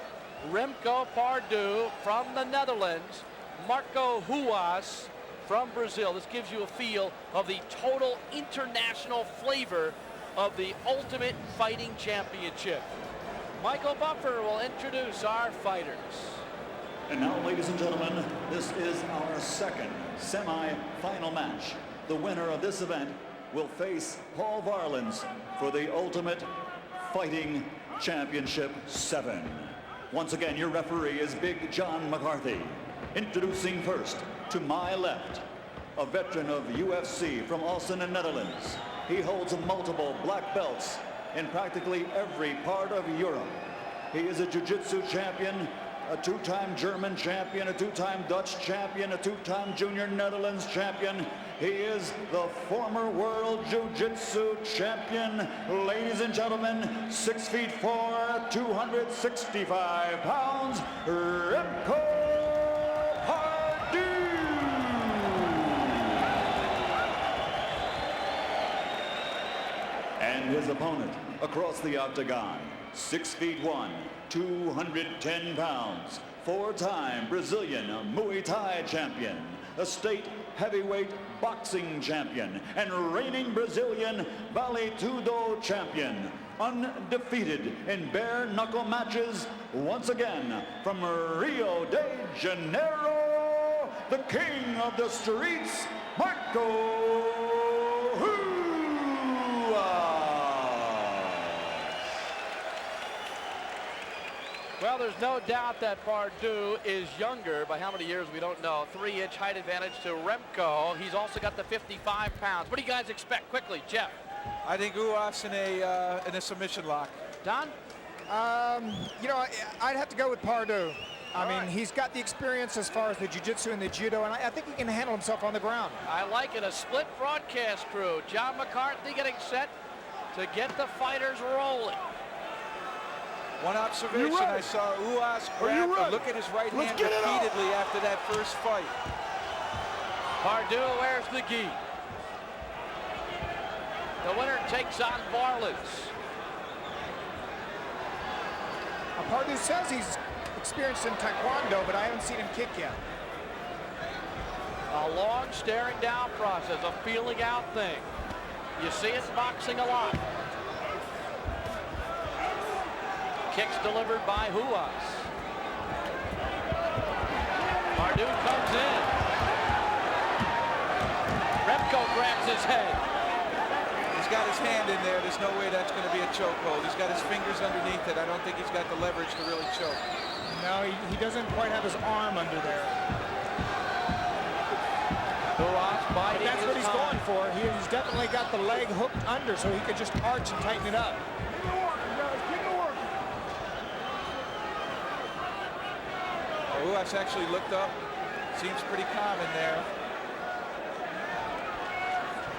Remco Pardieu from the Netherlands, Marco Ruas from Brazil. This gives you a feel of the total international flavor of the Ultimate Fighting Championship. Michael Buffer will introduce our fighters. And now, ladies and gentlemen, this is our second semi-final match. The winner of this event will face Paul Varelans for the Ultimate Fighting Championship 7. Once again, your referee is Big John McCarthy. Introducing first, to my left, a veteran of UFC from Austin, in Netherlands. He holds multiple black belts in practically every part of Europe. He is a jiu-jitsu champion, a two-time German champion, a two-time Dutch champion, a two-time Junior Netherlands champion. He is the former world jiu-jitsu champion. Ladies and gentlemen, 6'4", 265 pounds, Remco Pardieu. And his opponent across the octagon, 6'1", 210 pounds, four-time Brazilian Muay Thai champion, a state heavyweight boxing champion, and reigning Brazilian Cejudo champion, undefeated in bare knuckle matches, once again from Rio de Janeiro, the king of the streets, Marco Ruas. Well, there's no doubt that Pardieu is younger. By how many years, we don't know. 3-inch height advantage to Remco. He's also got the 55 pounds. What do you guys expect? Quickly, Jeff. I think Ruas in a submission lock. Don? You know, I'd have to go with Pardieu. I mean, he's got the experience as far as the jiu-jitsu and the judo, and I think he can handle himself on the ground. I like it. A split broadcast crew. John McCarthy getting set to get the fighters rolling. One observation, I saw Ruas grab, look at his right hand repeatedly after that first fight. Pardieu wears the gi. The winner takes on Varelans. Pardieu says he's experienced in Taekwondo, but I haven't seen him kick yet. A long staring down process, a feeling out thing. You see it in boxing a lot. Kicks delivered by Ruas. Pardieu comes in. Remco grabs his head. He's got his hand in there. There's no way that's going to be a chokehold. He's got his fingers underneath it. I don't think he's got the leverage to really choke. No, he doesn't quite have his arm under there. Ruas biting. But that's what he's going for. He's definitely got the leg hooked under, so he could just arch and tighten it up. Ruas actually looked up. Seems pretty calm in there.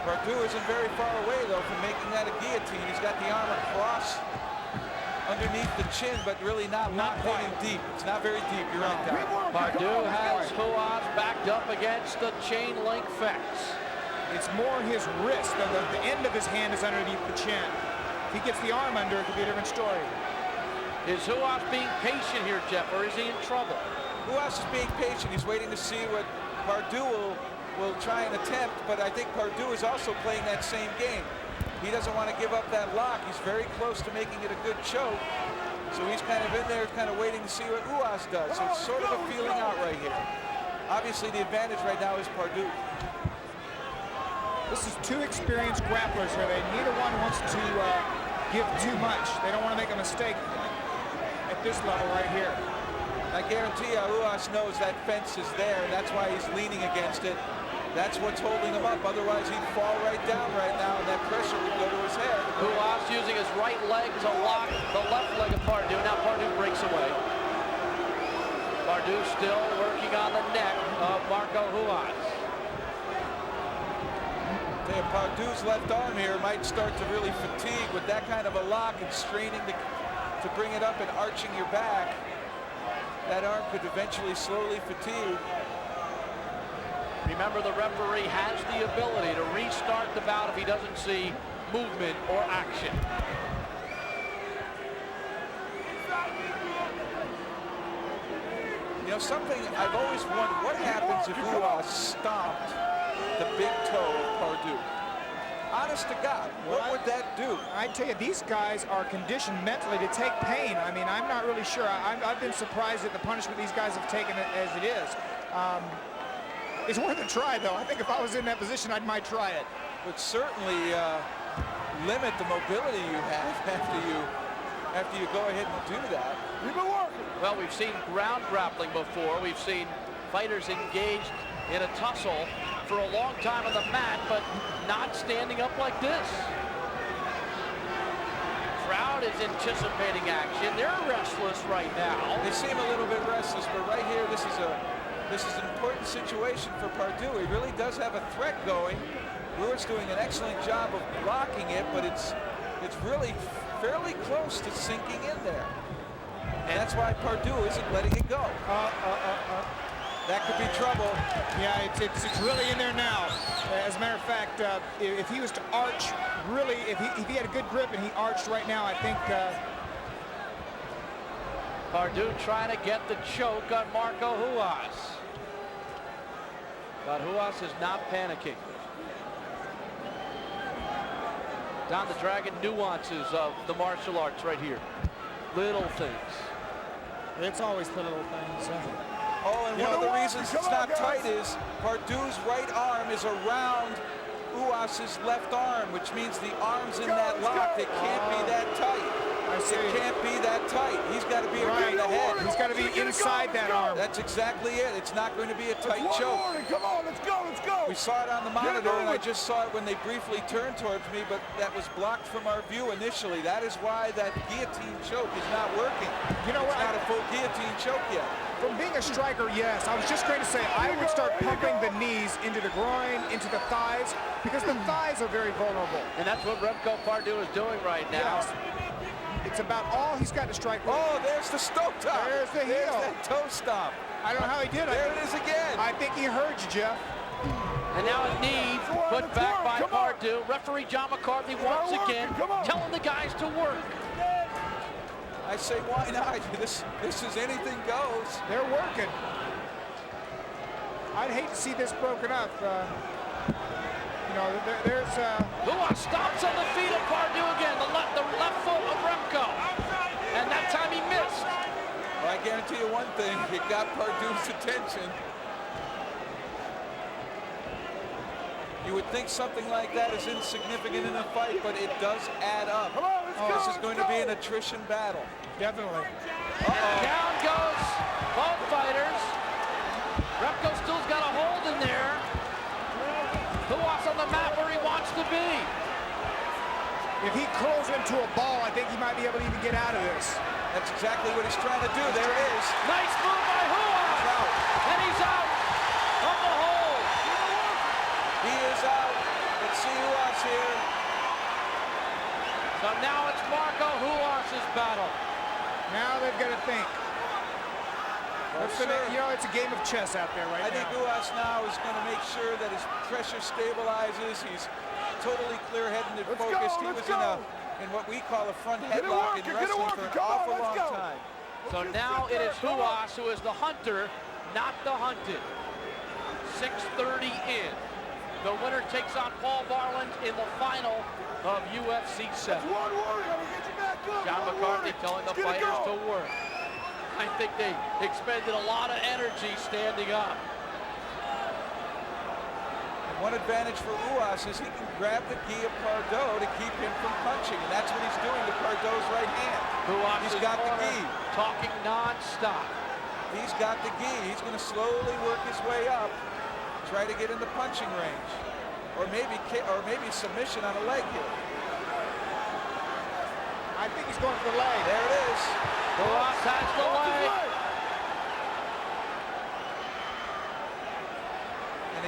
Pardieu isn't very far away, though, from making that a guillotine. He's got the arm across underneath the chin, but really not hitting deep. It's not very deep. You're right, Doc. Pardieu has Ruas backed up against the chain link fence. It's more his wrist. The end of his hand is underneath the chin. If he gets the arm under, it could be a different story. Is Ruas being patient here, Jeff, or is he in trouble? Ruas is being patient. He's waiting to see what Pardieu will try and attempt, but I think Pardieu is also playing that same game. He doesn't want to give up that lock. He's very close to making it a good choke. So he's kind of in there, kind of waiting to see what Ruas does. So it's sort of a feeling out right here. Obviously, the advantage right now is Pardieu. This is two experienced grapplers here. Neither one wants to give too much. They don't want to make a mistake at this level right here. I guarantee you, Ruas knows that fence is there, and that's why he's leaning against it. That's what's holding him up. Otherwise, he'd fall right down right now, and that pressure would go to his head. Ruas using his right leg to lock the left leg of Pardieu. Now Pardieu breaks away. Pardieu still working working on the neck of Marco Ruas. Pardew's left arm here might start to really fatigue with that kind of a lock and straining to bring it up and arching your back. That arm could eventually slowly fatigue. Remember, the referee has the ability to restart the bout if he doesn't see movement or action. You know, something I've always wondered, what happens if Ruas stomped the big toe of Pardue? Honest to God, what would that do? I tell you, these guys are conditioned mentally to take pain. I mean, I'm not really sure. I've been surprised at the punishment these guys have taken it as it is. It's worth a try, though. I think if I was in that position, I might try it. Would certainly limit the mobility you have after you go ahead and do that. Well, we've seen ground grappling before. We've seen fighters engaged in a tussle for a long time on the mat, but not standing up like this. Crowd is anticipating action. They're restless right now. They seem a little bit restless, but right here, this is an important situation for Pardue. He really does have a threat going. Ruas doing an excellent job of blocking it, but it's really fairly close to sinking in there. And that's why Pardue isn't letting it go. That could be trouble. Yeah, it's really in there now. As a matter of fact, if he was to arch, really, if he had a good grip and he arched right now, I think... Pardue trying to get the choke on Marco Ruas. But Ruas is not panicking. Down the dragon nuances of the martial arts right here. Little things. It's always the little things. Oh, and one of the reasons it's not tight is Pardue's right arm is around Ruas's left arm, which means the arm's in that lock. It can't be that tight. It can't be that tight. He's got to be around the head. He's got to be inside that arm. That's exactly it. It's not going to be a tight choke. Come on, let's go, let's go. We saw it on the monitor, and I just saw it when they briefly turned towards me, but that was blocked from our view initially. That is why that guillotine choke is not working. You know what? It's not a full guillotine choke yet. From being a striker, yes. I was just going to say I would start pumping the knees into the groin, into the thighs, because the thighs are very vulnerable. And that's what Remco Pardue is doing right now. Yes. It's about all he's got to strike with. Oh, there's the stop top. There's the heel. There's that toe stomp. I don't know how he did it. There it is again. I think he heard you, Jeff. And now a knee put back by Pardue. Referee John McCarthy once again telling the guys to work. I say, why not? This is anything goes. They're working. I'd hate to see this broken up. You know, there's... Ruas stops on the feet of Pardue again. The left foot of Remco. And that time he missed. Well, I guarantee you one thing. It got Pardue's attention. You would think something like that is insignificant in a fight, but it does add up. This is going to be an attrition battle. Definitely. Down goes both fighters. Remco still's got a hold in there. Ruas on the mat where he wants to be. If he curls into a ball, I think he might be able to even get out of this. That's exactly what he's trying to do. There it is. Nice move by Ruas. And he's out of the hole. He is out. Let's see Ruas here. So now it's Marco Ruas' battle. Now they've got to think. You know, it's a game of chess out there right now. I think Ruas now is going to make sure that his pressure stabilizes. He's totally clear-headed and focused. He was in what we call a front headlock in wrestling for an awful long time. So now it is Ruas who is the hunter, not the hunted. 6:30 in. The winner takes on Paul Varland in the final of UFC 7. John McCarthy telling the fighters to work. I think they expended a lot of energy standing up. One advantage for Ruas is he can grab the gi of Pardue to keep him from punching, and that's what he's doing to Pardue's right hand. He's got the gi. Talking non-stop. He's got the gi. He's going to slowly work his way up, try to get in the punching range, or maybe submission on a leg here. I think he's going for the leg. There it is. Ruas has the leg.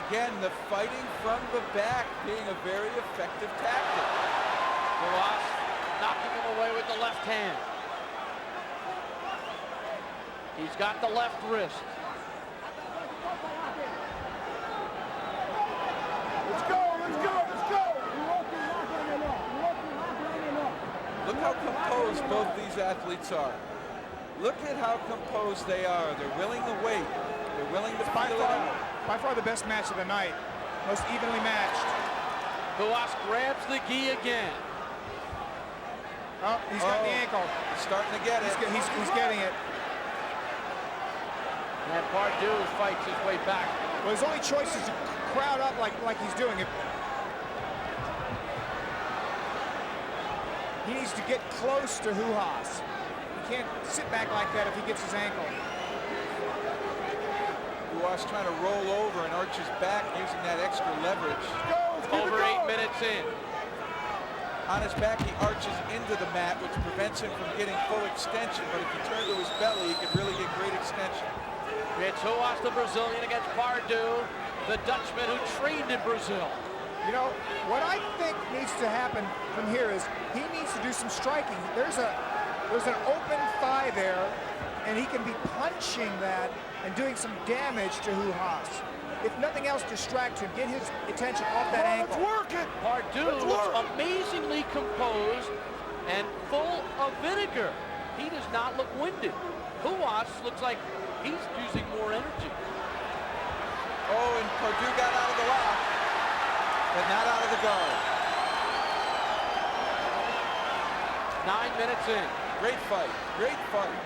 Again, the fighting from the back being a very effective tactic. Ruas knocking him away with the left hand. He's got the left wrist. Let's go, let's go, let's go! Look how composed both these athletes are. Look at how composed they are. They're willing to wait. They're willing to feel it out. By far the best match of the night. Most evenly matched. Ruas grabs the gi again. Oh, he's got the ankle. He's starting to get it. He's getting it. And Pardue fights his way back. Well, his only choice is to crowd up like he's doing it. He needs to get close to Ruas. He can't sit back like that if he gets his ankle. Ruas trying to roll over and arch his back using that extra leverage. Over 8 minutes in. On his back, he arches into the mat, which prevents him from getting full extension. But if you turn to his belly, he can really get great extension. It's Ruas, the Brazilian, against Pardue, the Dutchman who trained in Brazil. You know, what I think needs to happen from here is he needs to do some striking. There's an open thigh there, and he can be punching that and doing some damage to Ruas. If nothing else, distract him, get his attention off that ankle. Let's work it! Pardue looks amazingly composed and full of vinegar. He does not look winded. Ruas looks like he's using more energy. Oh, and Pardue got out of the lock, but not out of the guard. 9 minutes in. Great fight, great fight.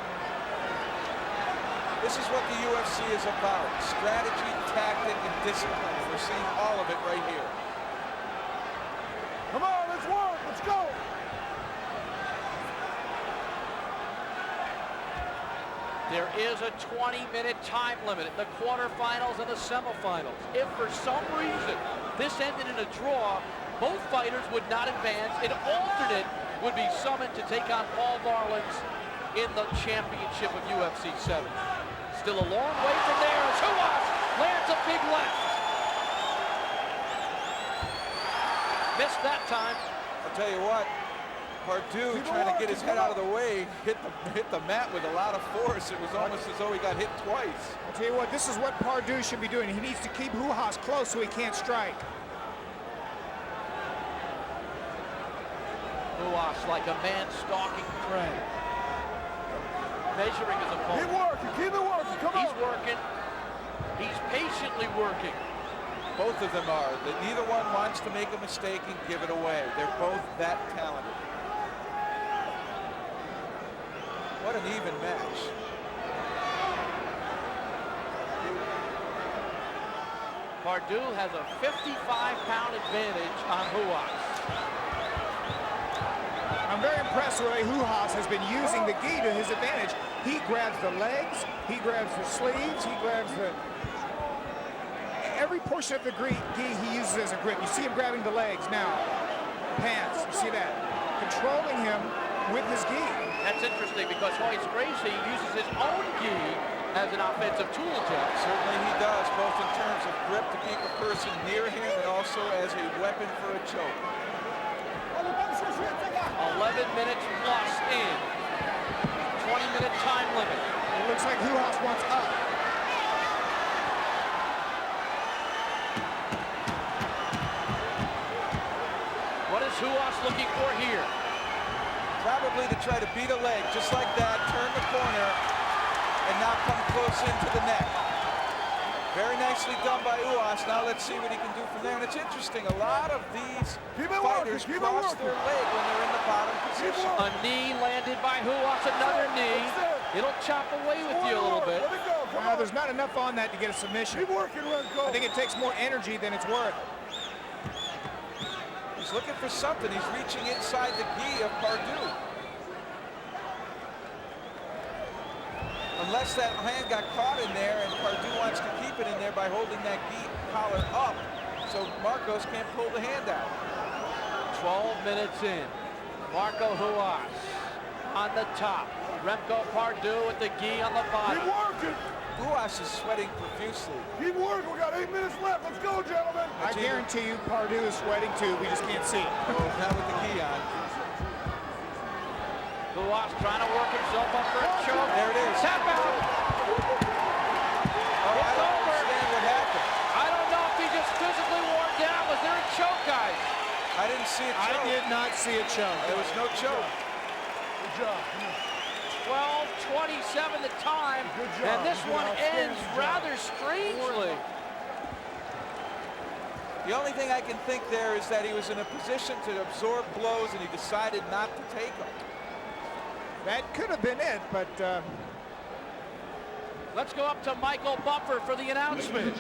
This is what the UFC is about. Strategy, tactic, and discipline. We're seeing all of it right here. Come on, let's work, let's go! There is a 20-minute time limit at the quarterfinals and the semifinals. If for some reason this ended in a draw, both fighters would not advance. An alternate would be summoned to take on Paul Varelans in the championship of UFC 7. Still a long way from there as Ruas lands a big left. Missed that time. I'll tell you what, Pardue trying to get his head out of the way, hit the mat with a lot of force. It was almost as though he got hit twice. I'll tell you what, this is what Pardue should be doing. He needs to keep Ruas close so he can't strike. Ruas like a man stalking prey. Measuring his opponent. Keep it working, come on! He's working. He's patiently working. Both of them are. Neither one wants to make a mistake and give it away. They're both that talented. What an even match. Pardue has a 55-pound advantage on Ruas. I'm very impressed with the way Ruas has been using the gi to his advantage. He grabs the legs, he grabs the sleeves, he grabs every portion of the gi he uses as a grip. You see him grabbing the legs now. Pants, you see that? Controlling him with his gi. That's interesting because Royce Gracie uses his own gi as an offensive tool, Jeff. Certainly he does, both in terms of grip to keep a person near him and also as a weapon for a choke. 11 minutes plus in. 20-minute time limit. It looks like Ruas wants up. What is Ruas looking for here? Probably to try to beat a leg just like that, turn the corner, and not come close into the neck. Very nicely done by Ruas. Now let's see what he can do from there. And it's interesting, a lot of these fighters cross their leg when they're in the bottom position. A knee landed by Ruas, another knee. It'll chop away with you a little bit. There's not enough on that to get a submission. Keep working, let it go. I think it takes more energy than it's worth. He's looking for something. He's reaching inside the gi of Pardue. Unless that hand got caught in there and Pardue wants to keep it in there by holding that gi collar up so Marcos can't pull the hand out. 12 minutes in. Marco Ruas on the top. Remco Pardue with the gi on the bottom. Keep working. Uwas is sweating profusely. Keep working. We got 8 minutes left. Let's go, gentlemen. I guarantee you Pardue is sweating too. We just can't see it. Not with the key on. Uwas trying to work himself up for a choke. There it is. Tap out. Oh, I don't understand what happened. I don't know if he just physically wore down. Was there a choke, guys? I didn't see a choke. I did not see a choke. There was no choke. Good job. Come on. 12:27 the time, Good job. and this You did one an ends outstanding job. rather strangely. The only thing I can think there is that he was in a position to absorb blows and he decided not to take them. That could have been it, but Let's go up to Michael Buffer for the announcement.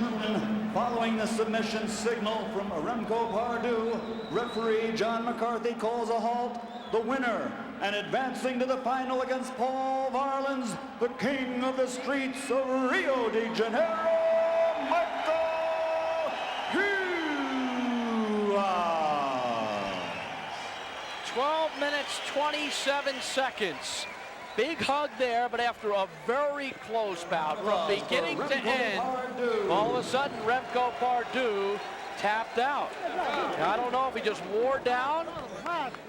Following the submission signal from Remco Pardue, referee John McCarthy calls a halt. The winner, and advancing to the final against Paul Varlins, the king of the streets of Rio de Janeiro, Michael Uwas. 12 minutes, 27 seconds. Big hug there, but after a very close bout from beginning to end, all of a sudden Remco Pardue tapped out. Now, I don't know if he just wore down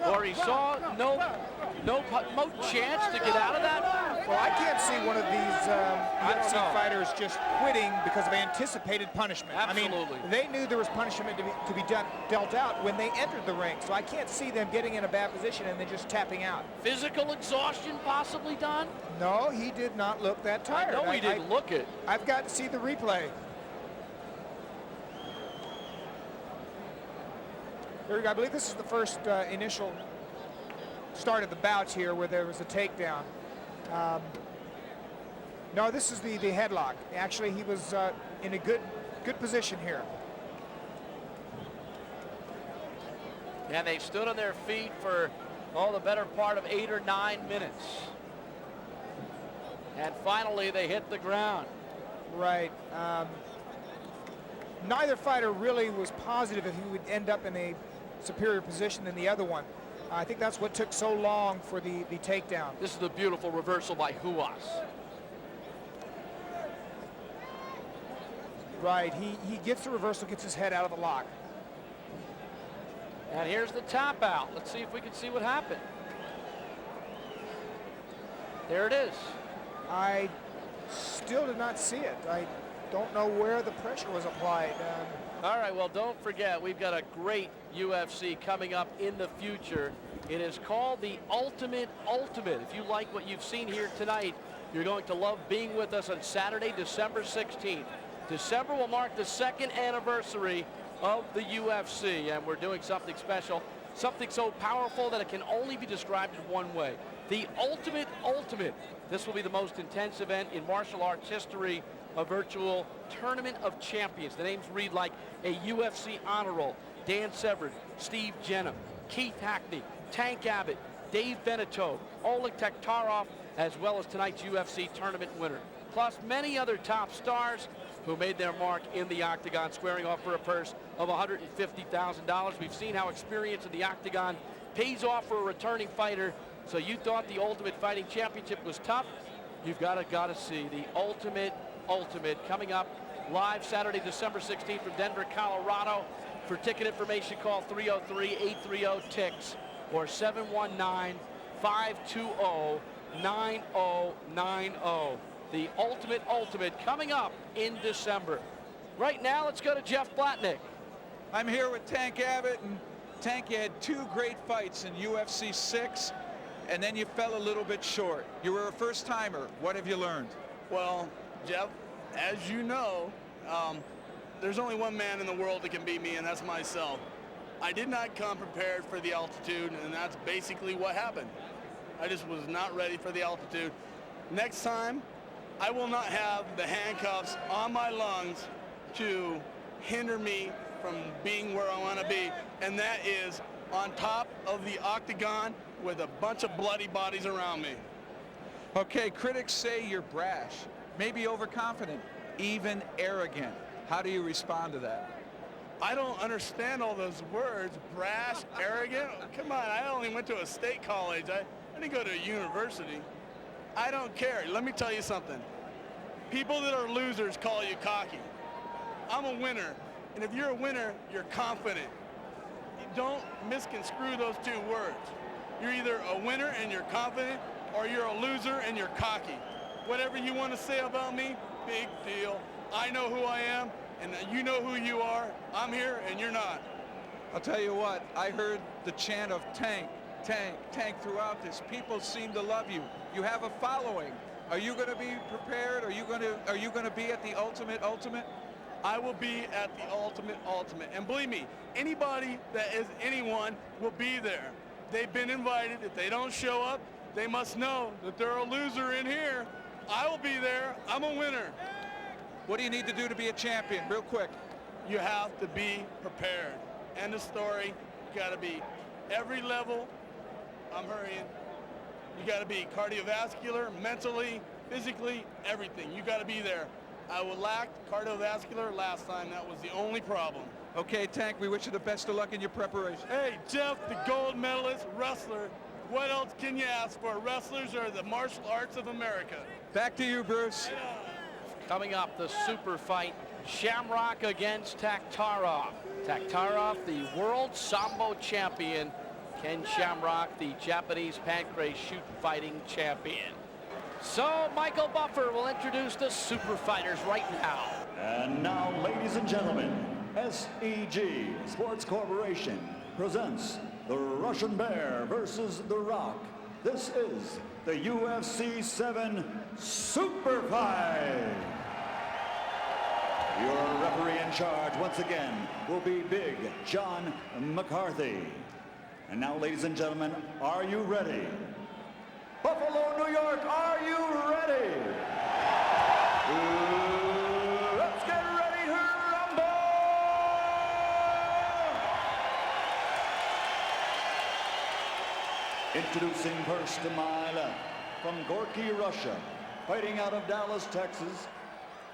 or he saw no chance to get out of that. well, I can't see one of these UFC know. fighters just quitting because of anticipated punishment. Absolutely. I mean, they knew there was punishment to be dealt out when they entered the ring, so I can't see them getting in a bad position and then just tapping out. Physical exhaustion possibly done? No, he did not look that tired. No, he didn't look it. I've got to see the replay. There we go. I believe this is the first initial start of the bouts here where there was a takedown. No, this is the headlock. Actually, he was in a good position here. And they stood on their feet for, the better part of 8 or 9 minutes. And finally, they hit the ground. Right. Neither fighter really was positive if he would end up in a superior position than the other one. I think that's what took so long for the takedown. This is the beautiful reversal by Uwas. Right, he gets the reversal, gets his head out of the lock. And here's the tap out. Let's see if we can see what happened. There it is. I still did not see it. I don't know where the pressure was applied. All right, well, don't forget, we've got a great UFC coming up in the future. It is called the Ultimate. If you like what you've seen here tonight, you're going to love being with us on Saturday, December 16th. December will mark the 2nd anniversary of the UFC, and we're doing something special, something so powerful that it can only be described in one way. The Ultimate. This will be the most intense event in martial arts history, a virtual tournament of champions. The names read like a UFC honor roll. Dan Severn, Steve Jenham, Keith Hackney, Tank Abbott, Dave Beneteau, Oleg Taktarov, as well as tonight's UFC tournament winner. Plus many other top stars who made their mark in the octagon, squaring off for a purse of $150,000. We've seen how experience in the octagon pays off for a returning fighter. So you thought the Ultimate Fighting Championship was tough? You've got to see the Ultimate coming up live Saturday, December 16th from Denver, Colorado. For ticket information, call 303-830-TICKS or 719-520-9090. The Ultimate coming up in December. Right now, let's go to Jeff Blatnick. I'm here with Tank Abbott, and Tank, you had 2 great fights in UFC 6, and then you fell a little bit short. You were a first-timer. What have you learned? Well, Jeff, as you know, there's only one man in the world that can beat me, and that's myself. I did not come prepared for the altitude, and that's basically what happened. I just was not ready for the altitude. Next time, I will not have the handcuffs on my lungs to hinder me from being where I want to be, and that is on top of the octagon with a bunch of bloody bodies around me. Okay, critics say you're brash, maybe overconfident, even arrogant. How do you respond to that? I don't understand all those words. Brash, arrogant. Come on, I only went to a state college. I didn't go to a university. I don't care. Let me tell you something. People that are losers call you cocky. I'm a winner, and if you're a winner, you're confident. You don't misconstrue those two words. You're either a winner and you're confident, or you're a loser and you're cocky. Whatever you want to say about me, big deal. I know who I am, and you know who you are. I'm here, and you're not. I'll tell you what, I heard the chant of Tank, Tank, Tank throughout this. People seem to love you. You have a following. Are you going to be prepared? Are you going to be at the ultimate? I will be at the ultimate. And believe me, anybody that is anyone will be there. They've been invited. If they don't show up, they must know that they're a loser in here. I will be there. I'm a winner. What do you need to do to be a champion? Real quick. You have to be prepared. End of story. You got to be every level. I'm hurrying. You got to be cardiovascular, mentally, physically, everything. You got to be there. I lacked cardiovascular last time. That was the only problem. Okay, Tank, we wish you the best of luck in your preparation. Hey, Jeff, the gold medalist wrestler. What else can you ask for? Wrestlers are the martial arts of America. Back to you, Bruce. Coming up, the super fight, Shamrock against Taktarov. Taktarov, the world Sambo champion. Ken Shamrock, the Japanese pancrase shoot fighting champion. So Michael Buffer will introduce the super fighters right now. And now, ladies and gentlemen, SEG Sports Corporation presents the Russian Bear versus The Rock. This is the UFC 7 Super Fight. Your referee in charge once again will be Big John McCarthy. And now, ladies and gentlemen, are you ready? Buffalo, New York, are you ready? Let's get ready to rumble! Introducing first to my left, from Gorky, Russia, fighting out of Dallas, Texas.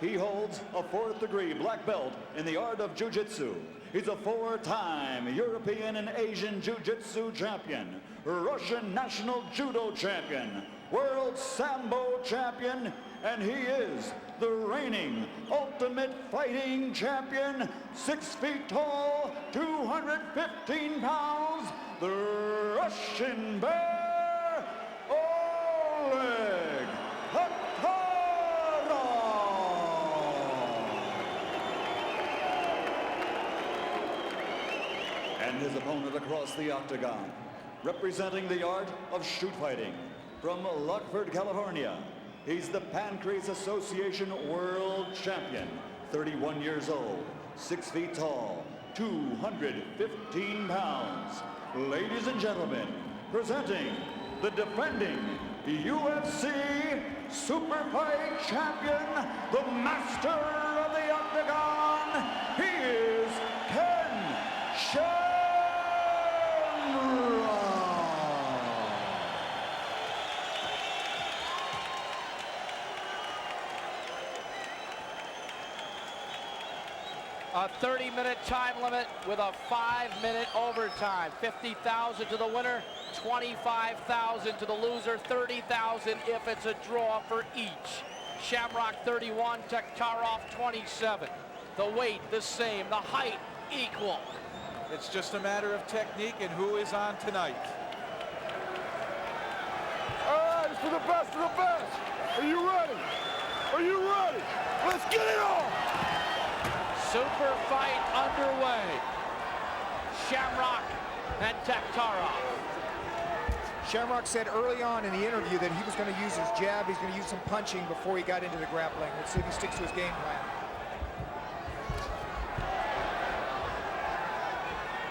He holds a 4th degree black belt in the art of jiu-jitsu. He's a 4-time European and Asian jiu-jitsu champion, Russian national judo champion, world sambo champion, and he is the reigning ultimate fighting champion, 6 feet tall, 215 pounds, the Russian Bear, Oleg Taktarov. And his opponent across the octagon, representing the art of shoot fighting, from Lockford, California, he's the Pancrase Association World Champion, 31 years old, 6 feet tall, 215 pounds. Ladies and gentlemen, presenting the defending UFC Super Fight Champion, the master of the octagon, he is Ken Shamrock. A 30-minute time limit with a 5-minute overtime. 50,000 to the winner, 25,000 to the loser, 30,000 if it's a draw for each. Shamrock 31, Taktarov 27. The weight the same, the height equal. It's just a matter of technique and who is on tonight. All right, it's for the best of the best. Are you ready? Are you ready? Let's get it on! Super fight underway. Shamrock and Taktarov. Shamrock said early on in the interview that he was going to use his jab, he's going to use some punching before he got into the grappling. Let's see if he sticks to his game plan.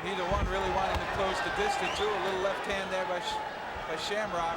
Neither one really wanting to close the distance too. A little left hand there by Shamrock.